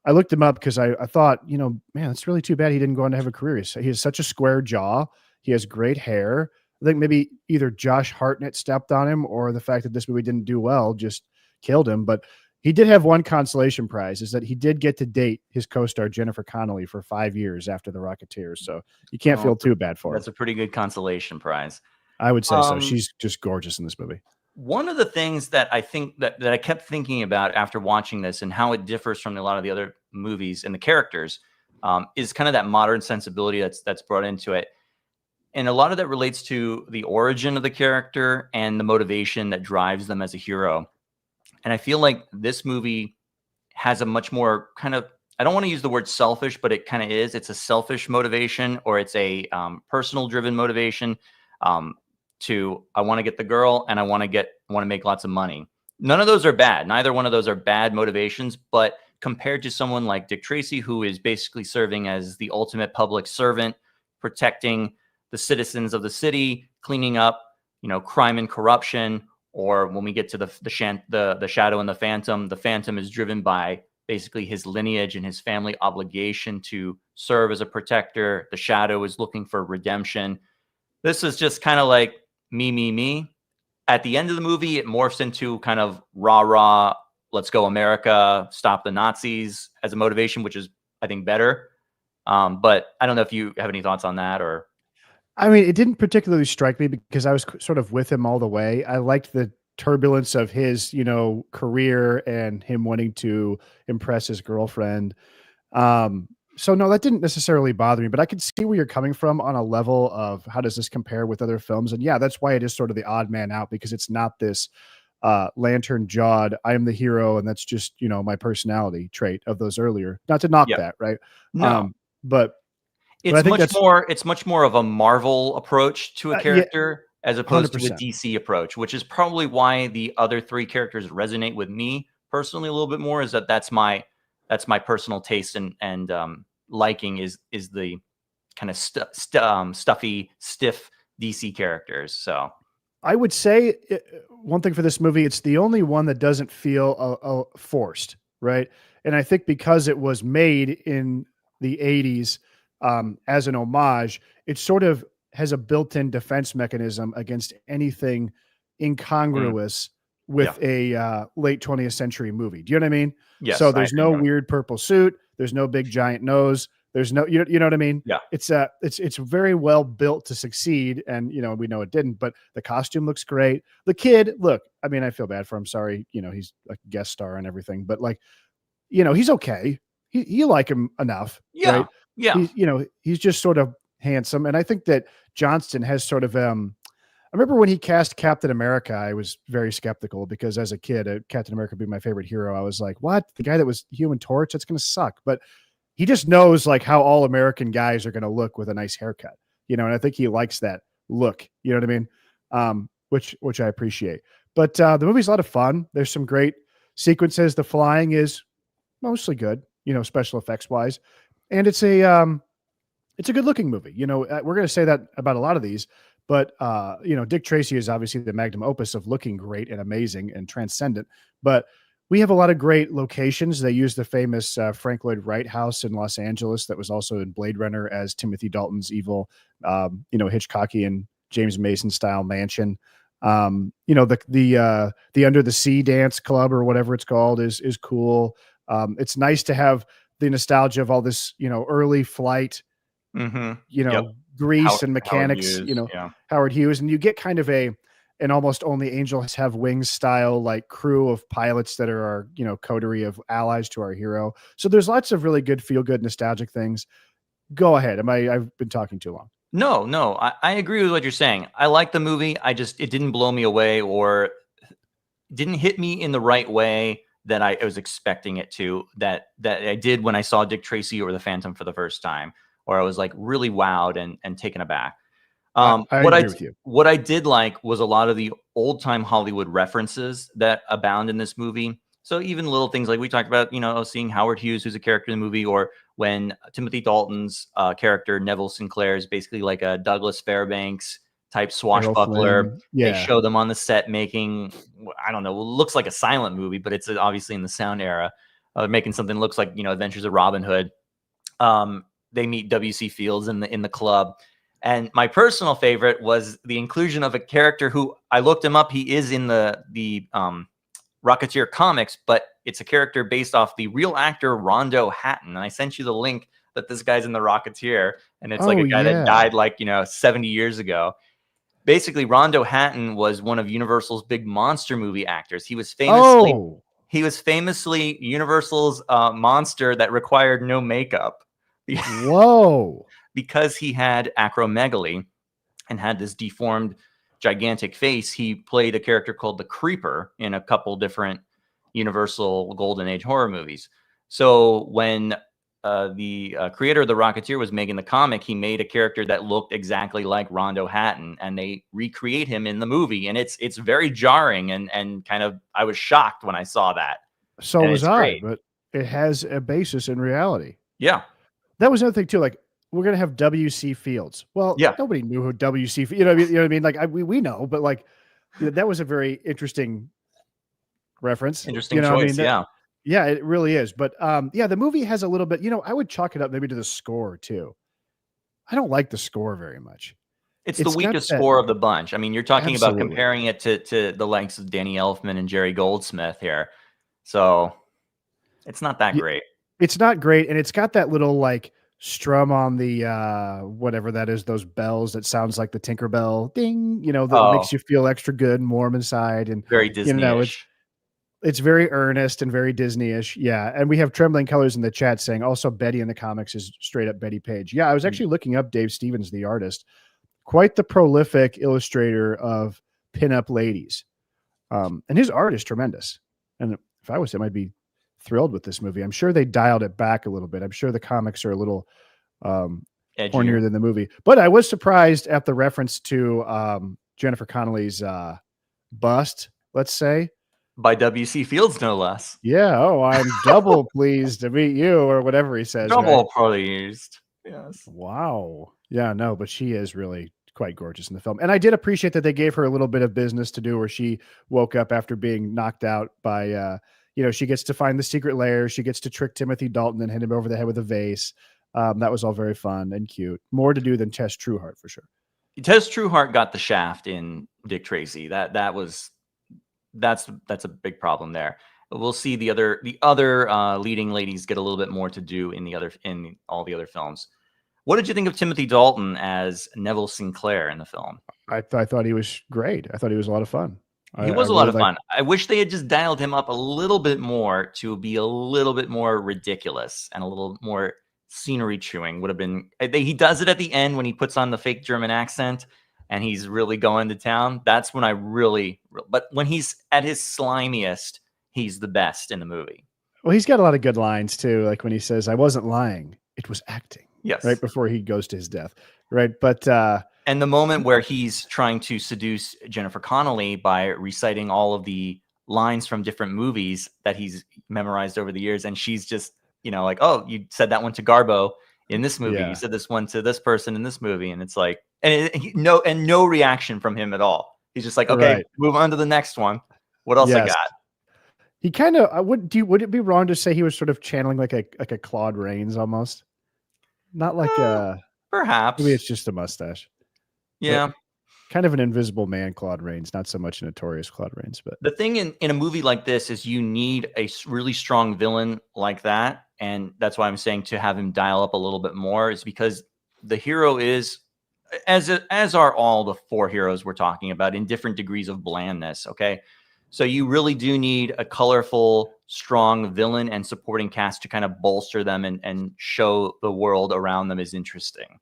A: I looked him up because I thought, you know, man, it's really too bad he didn't go on to have a career. He has such a square jaw. He has great hair. I think maybe either Josh Hartnett stepped on him or the fact that this movie didn't do well just killed him. But he did have one consolation prize, is that he did get to date his co-star Jennifer Connelly for 5 years after The Rocketeer. So you can't feel too bad for him.
B: That's a pretty good consolation prize.
A: I would say so. She's just gorgeous in this movie.
B: One of the things that I think that I kept thinking about after watching this and how it differs from a lot of the other movies and the characters is kind of that modern sensibility that's brought into it. And a lot of that relates to the origin of the character and the motivation that drives them as a hero. And I feel like this movie has a much more kind of, I don't want to use the word selfish, but it kind of is. It's a selfish motivation, or it's a personal driven motivation. I want to get the girl and I want to make lots of money. None of those are bad. Neither one of those are bad motivations, but compared to someone like Dick Tracy, who is basically serving as the ultimate public servant, protecting the citizens of the city, cleaning up, you know, crime and corruption. Or when we get to the Shadow and the Phantom is driven by basically his lineage and his family obligation to serve as a protector. The Shadow is looking for redemption. This is just kind of like me. At the end of the movie, it morphs into kind of rah, let's go America, stop the Nazis as a motivation, which is, I think, better. But I don't know if you have any thoughts on that or.
A: I mean, it didn't particularly strike me because I was sort of with him all the way. I liked the turbulence of his, you know, career and him wanting to impress his girlfriend. So no, that didn't necessarily bother me, but I could see where you're coming from on a level of how does this compare with other films? And yeah, that's why it is sort of the odd man out, because it's not this lantern jawed, I am the hero, and that's just, you know, my personality trait of those earlier. Not to knock that, right?
B: No.
A: But
B: it's much more of a Marvel approach to a character as opposed
A: 100%.
B: to a DC approach, which is probably why the other three characters resonate with me personally a little bit more. Is that's my personal taste and liking is the kind of stuffy, stiff DC characters. So
A: I would say one thing for this movie, it's the only one that doesn't feel forced, right? And I think because it was made in the 80s as an homage, it sort of has a built-in defense mechanism against anything incongruous with a late 20th century movie. Do you know what I mean?
B: Yes.
A: So there's no weird purple suit. There's no big giant nose. There's no, you know what I mean?
B: Yeah.
A: It's very well built to succeed. And, you know, we know it didn't, but the costume looks great. The kid, look, I mean, I feel bad for him. Sorry. You know, he's a guest star and everything, but like, you know, he's okay. You like him enough.
B: Yeah.
A: Right?
B: Yeah.
A: He's just sort of handsome. And I think that Johnston has sort of, I remember when he cast Captain America, I was very skeptical because as a kid, Captain America would be my favorite hero. I was like, what? The guy that was Human Torch? That's going to suck. But he just knows like how all American guys are going to look with a nice haircut, you know, and I think he likes that look, you know what I mean? Which I appreciate. But the movie's a lot of fun. There's some great sequences. The flying is mostly good, you know, special effects wise. And it's a good looking movie. You know, we're going to say that about a lot of these, But Dick Tracy is obviously the magnum opus of looking great and amazing and transcendent. But we have a lot of great locations. They use the famous Frank Lloyd Wright house in Los Angeles that was also in Blade Runner as Timothy Dalton's evil, Hitchcockian James Mason style mansion. The Under the Sea Dance Club or whatever it's called is cool. It's nice to have the nostalgia of all this, early flight, grease
B: Howard-
A: and mechanics,
B: Howard Hughes, yeah.
A: Howard Hughes, and you get kind of an almost only angels have wings style, like crew of pilots that are our, coterie of allies to our hero. So there's lots of really good, feel good, nostalgic things. Go ahead. I've been talking too long.
B: No, I agree with what you're saying. I like the movie. It didn't blow me away or didn't hit me in the right way that I was expecting it to, that I did when I saw Dick Tracy or the Phantom for the first time, or I was like really wowed and taken aback.
A: I agree with you.
B: What I did like was a lot of the old time Hollywood references that abound in this movie. So even little things like we talked about, seeing Howard Hughes, who's a character in the movie, or when Timothy Dalton's character, Neville Sinclair, is basically like a Douglas Fairbanks type swashbuckler.
A: Yeah.
B: They show them on the set making, I don't know, looks like a silent movie, but it's obviously in the sound era, making something that looks like, Adventures of Robin Hood. They meet W.C. Fields in the club. And my personal favorite was the inclusion of a character who I looked him up. He is in the Rocketeer comics, but it's a character based off the real actor Rondo Hatton. And I sent you the link that this guy's in the Rocketeer, and it's like a guy that died 70 years ago. Basically, Rondo Hatton was one of Universal's big monster movie actors. He was famously Universal's monster that required no makeup.
A: Whoa.
B: Because he had acromegaly and had this deformed, gigantic face, he played a character called the Creeper in a couple different Universal Golden Age horror movies. So when the creator of the Rocketeer was making the comic, he made a character that looked exactly like Rondo Hatton, and they recreate him in the movie. And it's very jarring and kind of, I was shocked when I saw that.
A: So was I, but it has a basis in reality.
B: Yeah.
A: That was another thing too. Like, we're going to have W.C. Fields. Well,
B: yeah.
A: Nobody knew who W.C. You know what I mean? Like we know, but like, that was a very interesting reference.
B: Interesting choice.
A: Yeah, it really is. But the movie has a little bit, I would chalk it up maybe to the score too. I don't like the score very much.
B: It's the weakest score of the bunch. I mean, you're talking about comparing it to the likes of Danny Elfman and Jerry Goldsmith here. So it's not that great.
A: It's not great. And it's got that little like strum on the whatever that is, those bells that sounds like the Tinkerbell ding, that makes you feel extra good and warm inside. And
B: very Disney-ish.
A: It's very earnest and very Disney-ish. Yeah. And we have Trembling Colors in the chat saying also Betty in the comics is straight up Betty Page. Yeah, I was actually looking up Dave Stevens, the artist, quite the prolific illustrator of pinup ladies. And his art is tremendous. And if I was him, I'd be thrilled with this movie. I'm sure they dialed it back a little bit. I'm sure the comics are a little hornier than the movie, but I was surprised at the reference to Jennifer Connelly's bust, let's say,
B: by W.C. Fields, no less.
A: Yeah. Oh, I'm double pleased to meet you, or whatever he says.
B: Double pleased. Yes.
A: Wow. Yeah. No, but she is really quite gorgeous in the film, and I did appreciate that they gave her a little bit of business to do, where she woke up after being knocked out by. She gets to find the secret lair. She gets to trick Timothy Dalton and hit him over the head with a vase. That was all very fun and cute. More to do than Tess Trueheart for sure.
B: Tess Trueheart got the shaft in Dick Tracy. That's a big problem there. We'll see the other leading ladies get a little bit more to do in all the other films. What did you think of Timothy Dalton as Neville Sinclair in the film?
A: I thought he was great. I thought he was a lot of fun.
B: He was a lot of fun. I wish they had just dialed him up a little bit more to be a little bit more ridiculous and a little more scenery chewing would have been. He does it at the end when he puts on the fake German accent and he's really going to town. That's when but when he's at his slimiest, he's the best in the movie.
A: Well, he's got a lot of good lines too. Like when he says, "I wasn't lying. It was acting."
B: Yes.
A: Right before he goes to his death. Right. But,
B: and the moment where he's trying to seduce Jennifer Connelly by reciting all of the lines from different movies that he's memorized over the years. And she's just, like, "Oh, you said that one to Garbo in this movie. Yeah. You said this one to this person in this movie." And it's like, no reaction from him at all. He's just like, okay,
A: Right.
B: move on to the next one. What else I
A: Yes.
B: got?
A: He kind of would it be wrong to say he was sort of channeling like a Claude Rains almost? Not like
B: Perhaps.
A: maybe it's just a mustache.
B: Yeah.
A: Kind of an invisible man, Claude Rains, not so much a notorious Claude Rains. But
B: The thing in a movie like this is you need a really strong villain like that. And that's why I'm saying to have him dial up a little bit more is because the hero is, as are all the 4 heroes we're talking about, in different degrees of blandness. Okay. So you really do need a colorful, strong villain and supporting cast to kind of bolster them and show the world around them is interesting.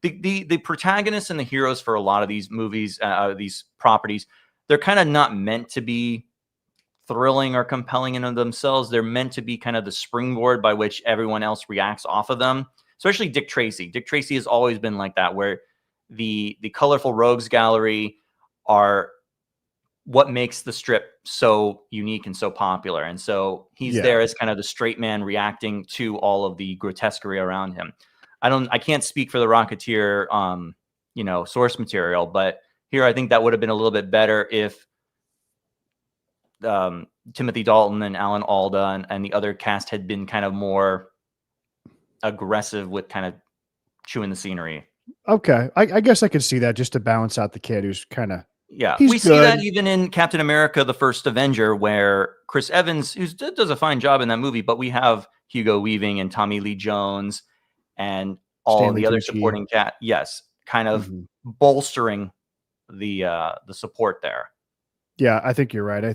B: The protagonists and the heroes for a lot of these movies, these properties, they're kind of not meant to be thrilling or compelling in of themselves. They're meant to be kind of the springboard by which everyone else reacts off of them, especially Dick Tracy. Dick Tracy has always been like that, where the colorful rogues gallery are what makes the strip so unique and so popular. And so he's there as kind of the straight man reacting to all of the grotesquerie around him. I can't speak for the Rocketeer, source material, but here I think that would have been a little bit better if Timothy Dalton and Alan Alda and the other cast had been kind of more aggressive with kind of chewing the scenery.
A: okay, I guess I could see that just to balance out the kid who's kind of
B: we see that even in Captain America: The First Avenger, where Chris Evans, who does a fine job in that movie, but we have Hugo Weaving and Tommy Lee Jones and all
A: Stanley
B: the other
A: Tucci.
B: supporting kind of bolstering the support there.
A: Yeah, I think you're right. I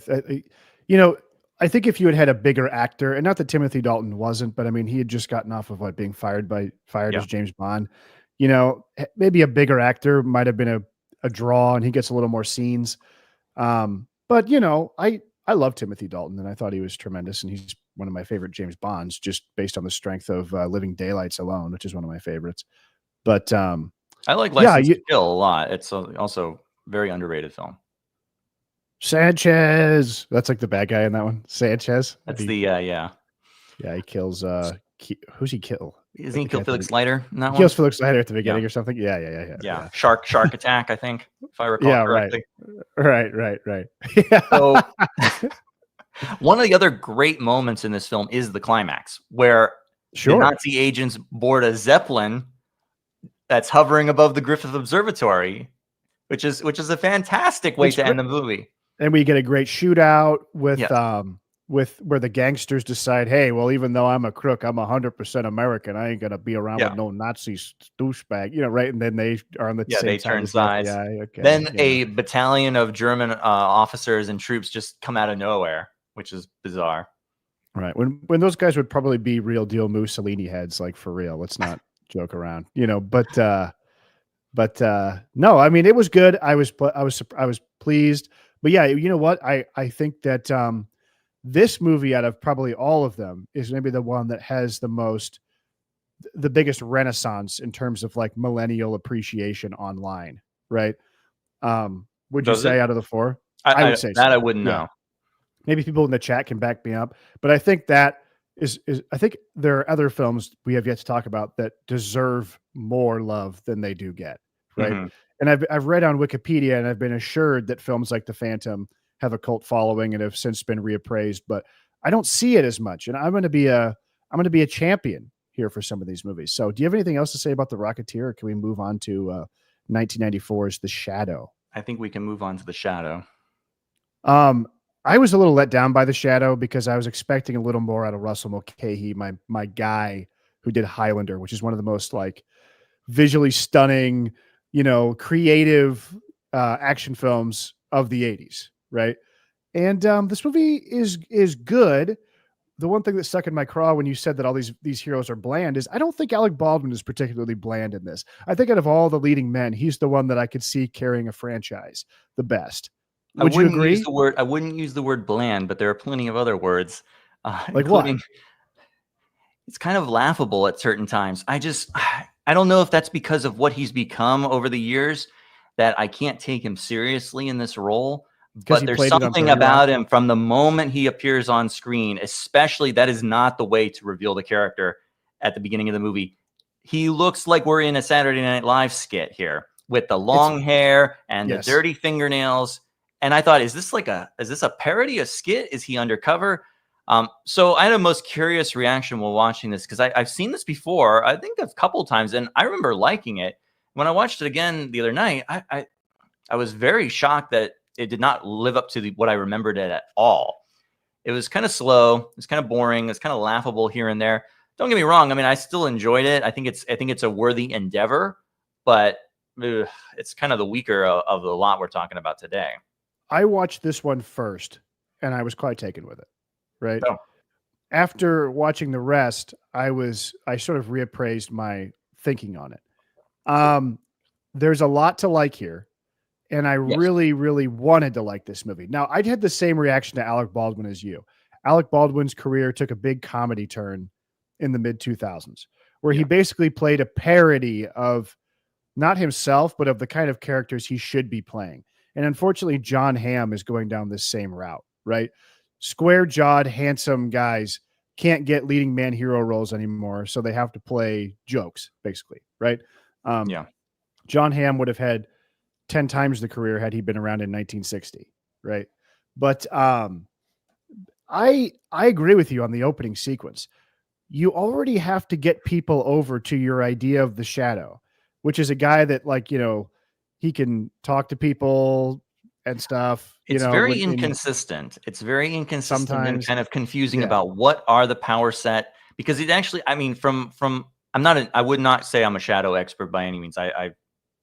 A: think if you had a bigger actor, and not that Timothy Dalton wasn't, but I mean, he had just gotten off of being fired as James Bond. Maybe a bigger actor might have been a draw, and he gets a little more scenes. But I love Timothy Dalton, and I thought he was tremendous, and he's one of my favorite James Bonds, just based on the strength of Living Daylights alone, which is one of my favorites. But
B: I like License to Kill a lot. It's also a very underrated film.
A: Sanchez, that's like the bad guy in that one. Sanchez.
B: That's
A: Yeah, he kills. Who's he kill?
B: Isn't he kill Felix Leiter in that one?
A: He kills Felix Leiter at the beginning or something. Yeah.
B: Shark attack, I think, if I recall correctly.
A: Right.
B: So one of the other great moments in this film is the climax, where the Nazi agents board a Zeppelin that's hovering above the Griffith Observatory, which is a fantastic way to end the movie.
A: And we get a great shootout with where the gangsters decide, hey, well, even though I'm a crook, I'm 100% American. I ain't gonna be around with no Nazi douchebag, right? And then they are on the same
B: they
A: side
B: turn
A: as
B: sides.
A: The FBI. Okay,
B: then a battalion of German officers and troops just come out of nowhere, which is bizarre.
A: Right. When those guys would probably be real deal Mussolini heads, like for real. Let's not joke around, But no, I mean, it was good. I was pleased. But yeah, you know what? I think that this movie, out of probably all of them, is maybe the one that has the biggest renaissance in terms of like millennial appreciation online, right? Would you say out of the 4? I would say
B: that.
A: So.
B: I wouldn't know.
A: Maybe people in the chat can back me up, but I think that is I think there are other films we have yet to talk about that deserve more love than they do get, right?
B: Mm-hmm.
A: And I've read on Wikipedia, and I've been assured that films like The Phantom have a cult following and have since been reappraised, but I don't see it as much. And I'm going to be a champion here for some of these movies. So do you have anything else to say about The Rocketeer, or can we move on to 1994's The Shadow?
B: I think we can move on to The Shadow.
A: I was a little let down by The Shadow because I was expecting a little more out of Russell Mulcahy, my guy who did Highlander, which is one of the most like visually stunning, creative action films of the 80s, right? And this movie is good. The one thing that stuck in my craw when you said that all these heroes are bland is I don't think Alec Baldwin is particularly bland in this. I think out of all the leading men, he's the one that I could see carrying a franchise the best. Would you agree?
B: I wouldn't use the word bland, but there are plenty of other words.
A: Like what?
B: It's kind of laughable at certain times. I don't know if that's because of what he's become over the years that I can't take him seriously in this role. But there's something about him from the moment he appears on screen, especially that is not the way to reveal the character at the beginning of the movie. He looks like we're in a Saturday Night Live skit here, with the long hair and
A: Yes.
B: the dirty fingernails. And I thought, is this a parody, a skit? Is he undercover? So I had a most curious reaction while watching this, because I've seen this before, I think a couple times, and I remember liking it. When I watched it again the other night, I was very shocked that it did not live up to what I remembered it at all. It was kind of slow. It was kind of boring. It's kind of laughable here and there. Don't get me wrong. I mean, I still enjoyed it. I think it's a worthy endeavor, but it's kind of the weaker of the lot we're talking about today.
A: I watched this one first, and I was quite taken with it. Right.
B: Oh.
A: After watching the rest, I sort of reappraised my thinking on it. There's a lot to like here, and I really, really wanted to like this movie. Now, I'd had the same reaction to Alec Baldwin as you. Alec Baldwin's career took a big comedy turn in the mid 2000s, where he basically played a parody of not himself, but of the kind of characters he should be playing. And unfortunately, John Hamm is going down this same route, right? Square-jawed, handsome guys can't get leading man hero roles anymore, so they have to play jokes, basically, right? John Hamm would have had 10 times the career had he been around in 1960, right? But I agree with you on the opening sequence. You already have to get people over to your idea of the Shadow, which is a guy that, like, you know, he can talk to people and stuff.
B: It's very inconsistent. It's very inconsistent and kind of confusing
A: Yeah.
B: about what are the power set, because it actually, I mean, I would not say I'm a Shadow expert by any means. I've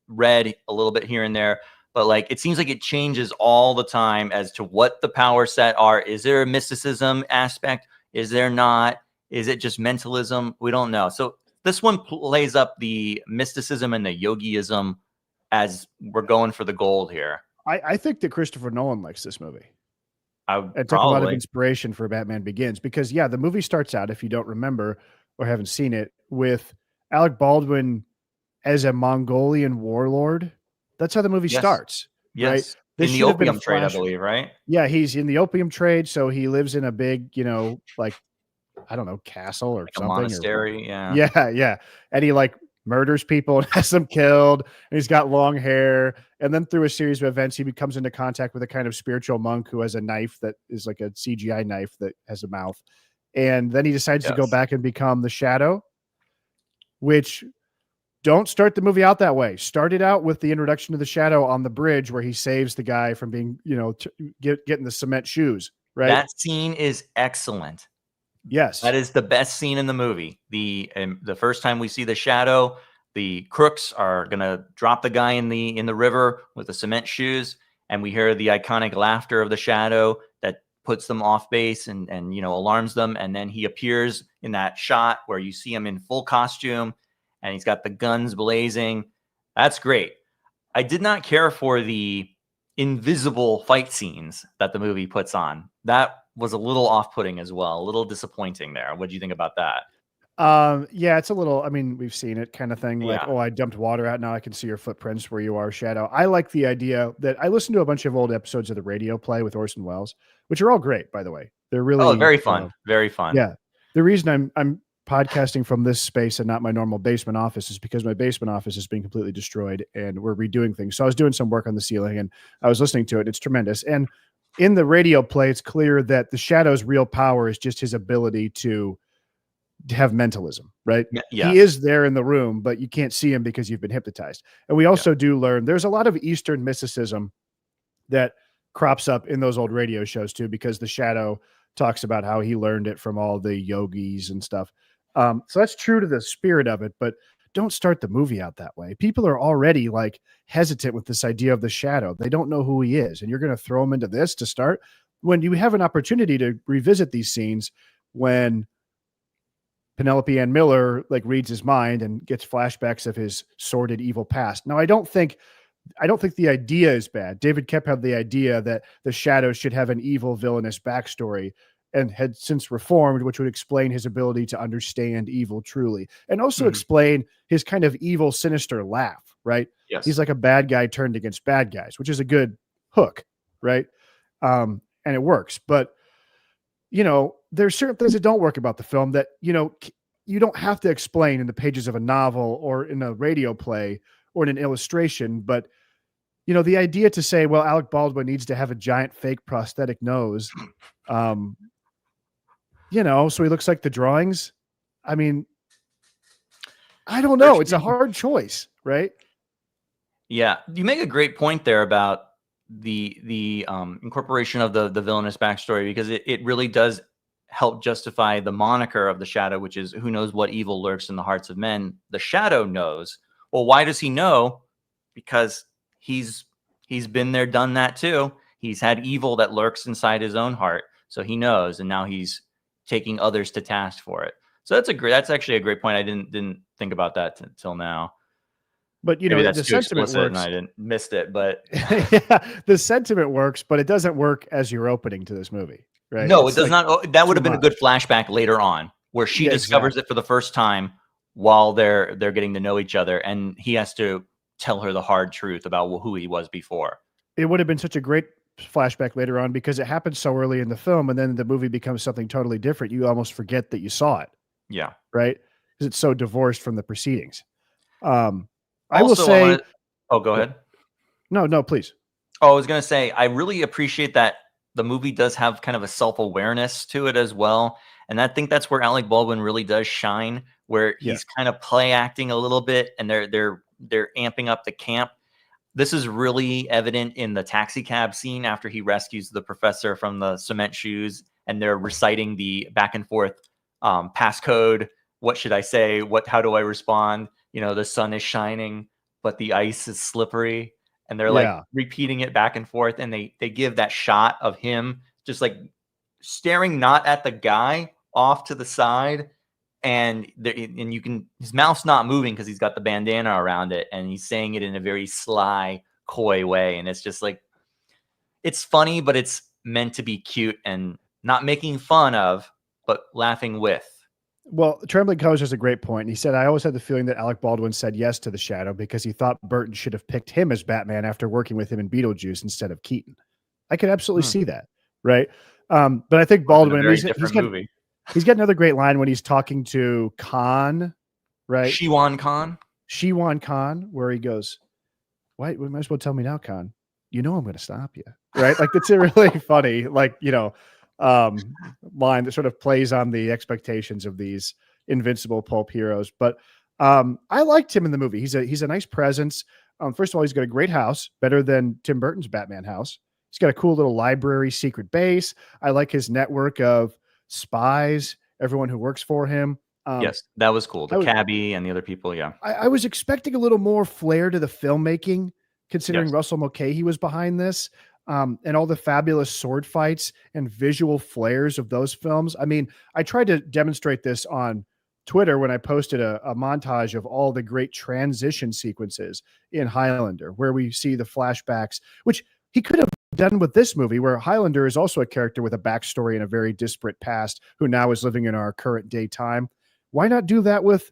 B: read a little bit here and there, but like, it seems like it changes all the time as to what the power set are. Is there a mysticism aspect? Is there not? Is it just mentalism? We don't know. So this one plays up the mysticism and the yogiism as we're going for the gold here.
A: I think that Christopher Nolan likes this movie.
B: It
A: took a lot of inspiration for Batman Begins, because the movie starts out, if you don't remember or haven't seen it, with Alec Baldwin as a Mongolian warlord. That's how the movie starts.
B: Yes.
A: Right?
B: This in the opium trade, I believe, right?
A: Yeah, he's in the opium trade, so he lives in a big, like, I don't know, castle or like something.
B: A monastery,
A: yeah. And he like murders people and has them killed, and he's got long hair. And then through a series of events, he comes into contact with a kind of spiritual monk who has a knife that is like a CGI knife that has a mouth. And then he decides to go back and become the Shadow, which don't start the movie out that way. Start it out with the introduction of the Shadow on the bridge where he saves the guy from being, getting the cement shoes, right?
B: That scene is excellent.
A: Yes.
B: That is the best scene in the movie. The first time we see the Shadow, the crooks are going to drop the guy in the river with the cement shoes, and we hear the iconic laughter of the Shadow that puts them off base and alarms them, and then he appears in that shot where you see him in full costume and he's got the guns blazing. That's great. I did not care for the invisible fight scenes that the movie puts on. That was a little off-putting as well, a little disappointing there. What do you think about that?
A: Yeah, it's a little, we've seen it kind of thing. Like, oh, I dumped water out. Now I can see your footprints where you are, Shadow. I like the idea that I listened to a bunch of old episodes of the radio play with Orson Welles, which are all great, by the way. They're really
B: very fun. Very fun.
A: Yeah. The reason I'm podcasting from this space and not my normal basement office is because my basement office is being completely destroyed and we're redoing things. So I was doing some work on the ceiling and I was listening to it. It's tremendous. And in the radio play, it's clear that the Shadow's real power is just his ability to have mentalism, right?
B: Yeah.
A: He is there in the room, but you can't see him because you've been hypnotized. And we also do learn there's a lot of Eastern mysticism that crops up in those old radio shows too, because the Shadow talks about how he learned it from all the yogis and stuff. So that's true to the spirit of it, but don't start the movie out that way. People are already like hesitant with this idea of the Shadow. They don't know who he is. And you're going to throw him into this to start when you have an opportunity to revisit these scenes when Penelope Ann Miller like reads his mind and gets flashbacks of his sordid evil past. Now, I don't think the idea is bad. David Koepp had the idea that the Shadow should have an evil villainous backstory and had since reformed, which would explain his ability to understand evil truly and also explain his kind of evil, sinister laugh, right?
B: Yes.
A: He's like a bad guy turned against bad guys, which is a good hook, right? And it works. But, there's certain things that don't work about the film that, you don't have to explain in the pages of a novel or in a radio play or in an illustration, but you know, the idea to say, well, Alec Baldwin needs to have a giant fake prosthetic nose, you know, so he looks like the drawings. I mean, I don't know. It's a hard choice, right?
B: Yeah, you make a great point there about the incorporation of the villainous backstory, because it really does help justify the moniker of the Shadow, which is who knows what evil lurks in the hearts of men. The Shadow knows. Well, why does he know? Because he's been there, done that too. He's had evil that lurks inside his own heart, so he knows, and now he's taking others to task for it. So that's actually a great point. I didn't think about that until now.
A: But you
B: Maybe
A: know,
B: that's
A: the
B: too
A: sentiment
B: explicit
A: works.
B: and I missed it, but
A: Yeah, the sentiment works, but it doesn't work as your opening to this movie, right?
B: no,
A: It's
B: it does
A: like
B: not. That would have
A: too
B: been a good flashback later on, where she
A: Yeah,
B: discovers
A: exactly.
B: it for the first time while they're getting to know each other, and he has to tell her the hard truth about who he was before.
A: It would have been such a great flashback later on because it happens so early in the film, and then the movie becomes something totally different. You almost forget that you saw it,
B: Yeah.
A: right? Because it's so divorced from the proceedings. I will
B: Also,
A: say,
B: oh, go ahead.
A: no, please.
B: Oh, I was going to say, I really appreciate that the movie does have kind of a self-awareness to it as well. And I think that's where Alec Baldwin really does shine, where he's kind of play acting a little bit, and they're amping up the camp. This is really evident in the taxi cab scene after he rescues the professor from the cement shoes, and they're reciting the back and forth passcode. What should I say? How do I respond? You know, the sun is shining, but the ice is slippery. And they're like repeating it back and forth. And they give that shot of him just like staring not at the guy, off to the side. And you can, his mouth's not moving because he's got the bandana around it. And he's saying it in a very sly, coy way. And it's just like, it's funny, but it's meant to be cute and not making fun of, but laughing with.
A: Well, Trembling Colors has a great point. He said, I always had the feeling that Alec Baldwin said yes to the Shadow because he thought Burton should have picked him as Batman after working with him in Beetlejuice instead of Keaton. I could absolutely see that, right? But I think Baldwin, he's got another great line when he's talking to Khan, right?
B: Shiwan Khan,
A: where he goes, "Why? You might as well tell me now, Khan. You know I'm going to stop you, right?" Like that's a really funny, like line that sort of plays on the expectations of these invincible pulp heroes. But I liked him in the movie. He's a nice presence. First of all, he's got a great house, better than Tim Burton's Batman house. He's got a cool little library, secret base. I like his network of spies, everyone who works for him.
B: Yes, that was cool. The cabbie and the other people. Yeah.
A: I was expecting a little more flair to the filmmaking, considering Russell Mulcahy was behind this. And all the fabulous sword fights and visual flares of those films. I mean, I tried to demonstrate this on Twitter when I posted a montage of all the great transition sequences in Highlander, where we see the flashbacks, which he could have done with this movie, where Highlander is also a character with a backstory and a very disparate past who now is living in our current day time. Why not do that with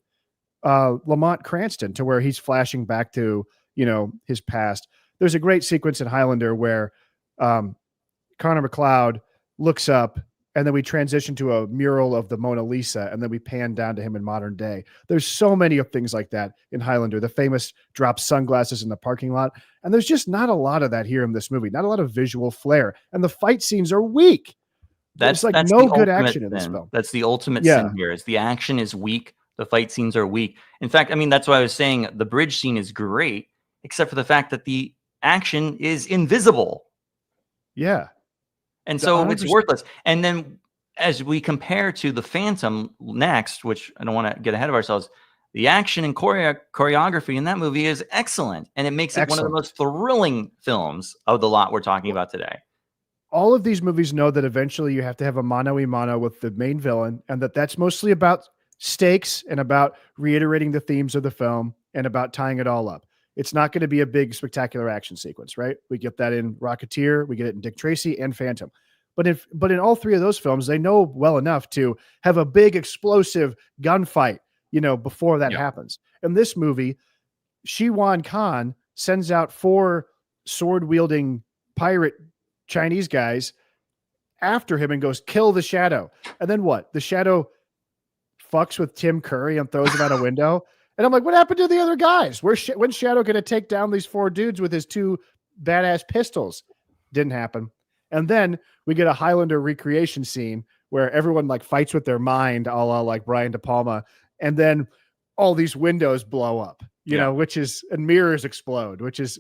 A: Lamont Cranston, to where he's flashing back to, his past? There's a great sequence in Highlander where Connor McLeod looks up, and then we transition to a mural of the Mona Lisa, and then we pan down to him in modern day. There's so many of things like that in Highlander. The famous drop sunglasses in the parking lot, and there's just not a lot of that here in this movie. Not a lot of visual flair, and the fight scenes are weak. There's like no good action in this film.
B: That's the ultimate sin here. Is the action is weak. The fight scenes are weak. In fact, I mean, that's why I was saying the bridge scene is great, except for the fact that the action is invisible.
A: Yeah.
B: And so it's worthless. And then as we compare to the Phantom next, which I don't want to get ahead of ourselves, the action and choreography in that movie is excellent. And it makes it one of the most thrilling films of the lot we're talking about today.
A: All of these movies know that eventually you have to have a mano-a-mano with the main villain, and that's mostly about stakes and about reiterating the themes of the film and about tying it all up. It's not going to be a big spectacular action sequence, right? We get that in Rocketeer, we get it in Dick Tracy and Phantom. But in all three of those films, they know well enough to have a big explosive gunfight, before that happens. In this movie, Shiwan Khan sends out 4 sword-wielding pirate Chinese guys after him and goes, kill the Shadow. And then what? The Shadow fucks with Tim Curry and throws him out a window. And I'm like, what happened to the other guys? When's Shadow going to take down these 4 dudes with his 2 badass pistols? Didn't happen. And then we get a Highlander recreation scene where everyone like fights with their mind, a la like Brian De Palma. And then all these windows blow up, you know, and mirrors explode, which is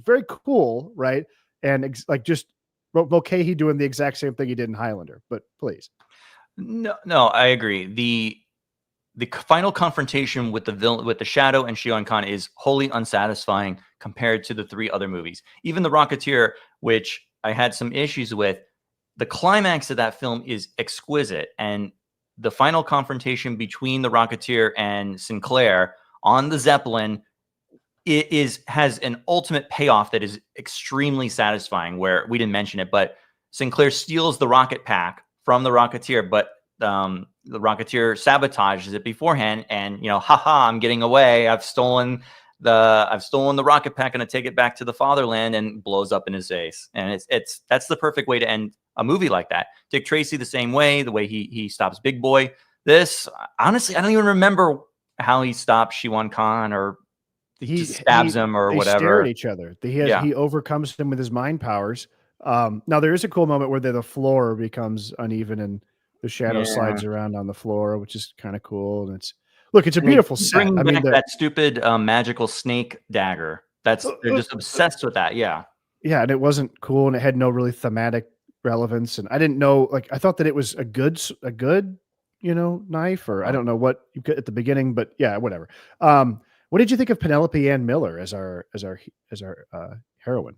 A: very cool. Right. And like just Mulcahy doing the exact same thing he did in Highlander, but please.
B: No, I agree. The final confrontation with the villain, with the Shadow and Shion Khan, is wholly unsatisfying compared to the 3 other movies. Even The Rocketeer, which I had some issues with, the climax of that film is exquisite, and the final confrontation between the Rocketeer and Sinclair on the Zeppelin has an ultimate payoff that is extremely satisfying, where we didn't mention it, but Sinclair steals the rocket pack from the Rocketeer, but the Rocketeer sabotages it beforehand, and haha, I'm getting away. I've stolen the rocket pack, and I take it back to the fatherland, and blows up in his face. And that's the perfect way to end a movie like that. Dick Tracy, the same way, the way he stops Big Boy. This, honestly, I don't even remember how he stops Shiwan Khan, or he stabs him or whatever.
A: They stare at each other. He overcomes him with his mind powers. Now there is a cool moment where the floor becomes uneven and the Shadow slides around on the floor, which is kind of cool. And it's a beautiful set.
B: I mean, that stupid magical snake dagger. They're just obsessed with that. Yeah. Yeah.
A: And it wasn't cool, and it had no really thematic relevance. And I didn't know, I thought that it was a good, knife, or I don't know what you get at the beginning, but yeah, whatever. What did you think of Penelope Ann Miller as our heroine?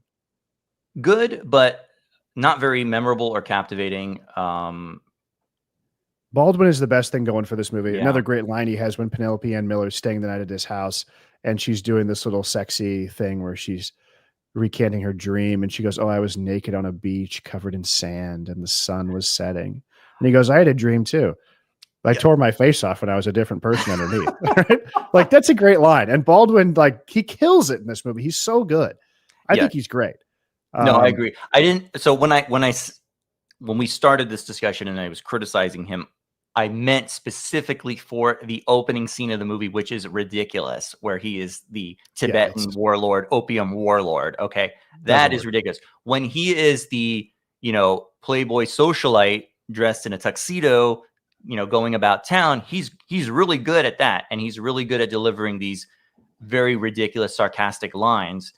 B: Good, but not very memorable or captivating.
A: Baldwin is the best thing going for this movie. Yeah. Another great line he has when Penelope Ann Miller is staying the night at his house, and she's doing this little sexy thing where she's recanting her dream, and she goes, "Oh, I was naked on a beach covered in sand, and the sun was setting." And he goes, "I had a dream too. I tore my face off when I was a different person underneath." Right? Like, that's a great line. And Baldwin, he kills it in this movie. He's so good. I think he's great.
B: No, I agree. I didn't. So when we started this discussion and I was criticizing him, I meant specifically for the opening scene of the movie, which is ridiculous, where he is the Tibetan warlord, opium warlord. Okay. That is ridiculous. When he is the, playboy socialite dressed in a tuxedo, going about town, he's really good at that. And he's really good at delivering these very ridiculous, sarcastic lines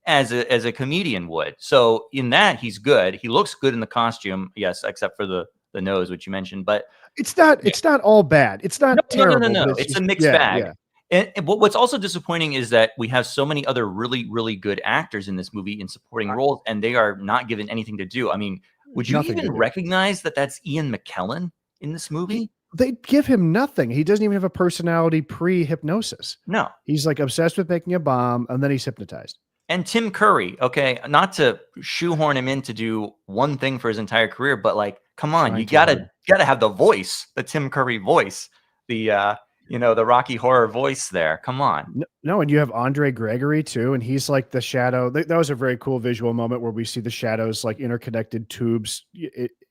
B: as a comedian would. So in that, he's good. He looks good in the costume. Yes. Except for the nose, which you mentioned, but
A: it's not all bad. It's not terrible.
B: No. It's a mixed bag. Yeah. And what's also disappointing is that we have so many other really, really good actors in this movie in supporting roles, and they are not given anything to do. I mean, would you even recognize that that's Ian McKellen in this movie?
A: They give him nothing. He doesn't even have a personality pre-hypnosis.
B: No.
A: He's obsessed with making a bomb, and then he's hypnotized.
B: And Tim Curry, okay, not to shoehorn him in to do one thing for his entire career, but come on, you gotta have the voice, the Tim Curry voice, the the Rocky Horror voice there. Come on.
A: No, and you have Andre Gregory too, and he's like the Shadow. That was a very cool visual moment where we see the Shadow's interconnected tubes,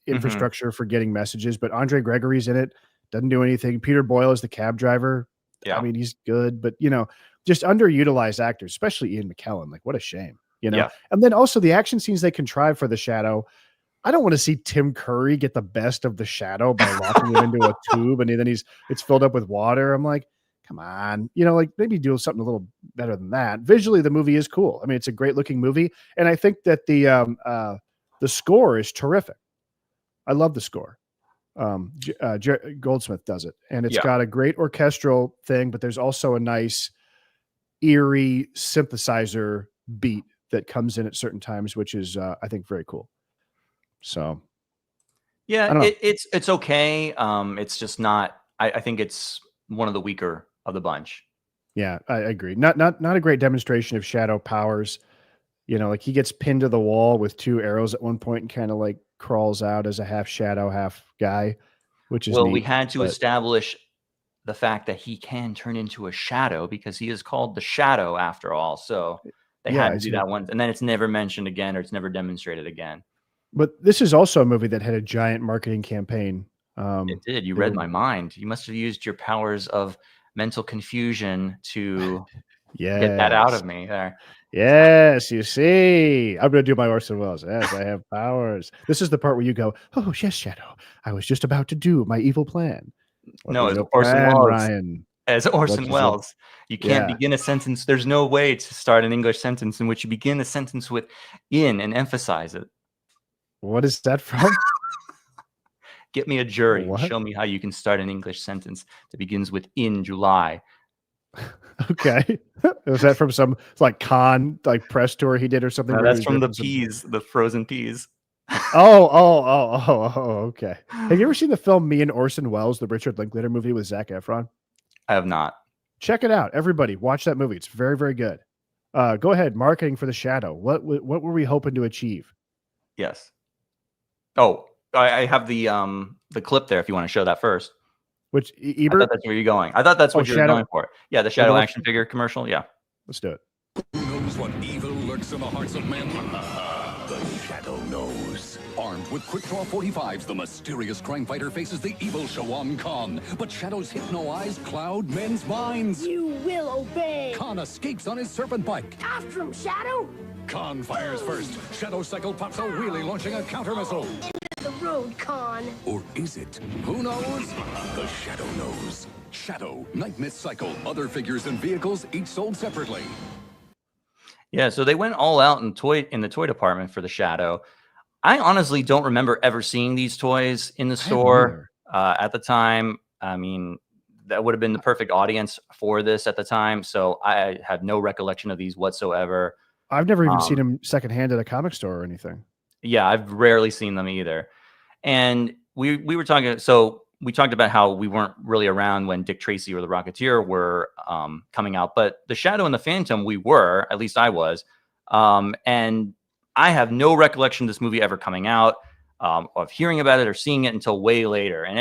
A: infrastructure for getting messages. But Andre Gregory's in it, doesn't do anything. Peter Boyle is the cab driver. Yeah, I mean, he's good, but just underutilized actors, especially Ian McKellen. What a shame, Yeah. And then also the action scenes they contrive for the Shadow. I don't want to see Tim Curry get the best of the Shadow by locking him into a tube, and then it's filled up with water. I'm like, come on, maybe do something a little better than that. Visually, the movie is cool. I mean, it's a great looking movie, and I think that the score is terrific. I love the score. Goldsmith does it, and it's got a great orchestral thing, but there's also a nice eerie synthesizer beat that comes in at certain times, which is I think very cool. So
B: it's okay. It's just not, I think it's one of the weaker of the bunch.
A: Yeah, I agree. Not a great demonstration of Shadow powers. He gets pinned to the wall with 2 arrows at one point and kind of crawls out as a half shadow, half guy, which is neat,
B: we had to establish the fact that he can turn into a shadow because he is called the Shadow after all. So they had to do that once, and then it's never mentioned again, or it's never demonstrated again.
A: But this is also a movie that had a giant marketing campaign.
B: It did. You read my mind. You must have used your powers of mental confusion to
A: Yes.
B: get that out of me there.
A: Yes, you see. I'm going to do my Orson Welles. Yes, I have powers. This is the part where you go, oh, yes, Shadow. I was just about to do my evil plan. What
B: No,
A: was
B: as
A: your
B: Orson
A: plan,
B: Welles.
A: Ryan?
B: As Orson
A: is it?
B: Welles, you can't
A: Yeah.
B: begin a sentence. There's no way to start an English sentence in which you begin a sentence with "in" and emphasize it.
A: What is that from?
B: Get me a jury and
A: What?
B: show me how you can start an English sentence that begins with "in July."
A: Okay. Was that from some like con like press tour he did or something?
B: No,
A: where he
B: that's
A: was
B: from the
A: ripping some-
B: peas, the frozen peas.
A: Okay. Have you ever seen the film Me and Orson Welles, the Richard Linklater movie with Zac Efron?
B: I have not.
A: Check it out. Everybody, watch that movie. It's very, very good. Go ahead. Marketing for The Shadow. What were we hoping to achieve?
B: Yes. Oh, I have the clip there if you want to show that first.
A: Which
B: I
A: Ebert?
B: thought that's where you're going. I thought that's what you were
A: Shadow-
B: going for. Yeah, the Shadow
A: North-
B: action figure commercial. Yeah.
A: Let's do it.
D: Who knows what evil lurks in the hearts of men?
C: The Shadow knows.
D: Armed with quick-draw 45s, the mysterious crime fighter faces the evil Shawan Khan. But Shadow's hypno eyes cloud men's minds.
H: You will obey.
D: Khan escapes on his serpent bike.
H: After him, Shadow.
D: Khan fires first. Shadow Cycle pops a wheelie, launching a counter missile.
H: The road, Khan.
D: Or is it? Who knows? The Shadow knows. Shadow, Night Myth Cycle. Other figures and vehicles, each sold separately.
B: Yeah, so they went all out in the toy department for the Shadow. I honestly don't remember ever seeing these toys in the store at the time. I mean, that would have been the perfect audience for this at the time. So I have no recollection of these whatsoever.
A: I've never even seen him secondhand at a comic store or anything.
B: Yeah, I've rarely seen them either. And we were talking, so we talked about how we weren't really around when Dick Tracy or the Rocketeer were coming out, but the Shadow and the Phantom, we were, at least I was. And I have no recollection of this movie ever coming out, of hearing about it or seeing it until way later. And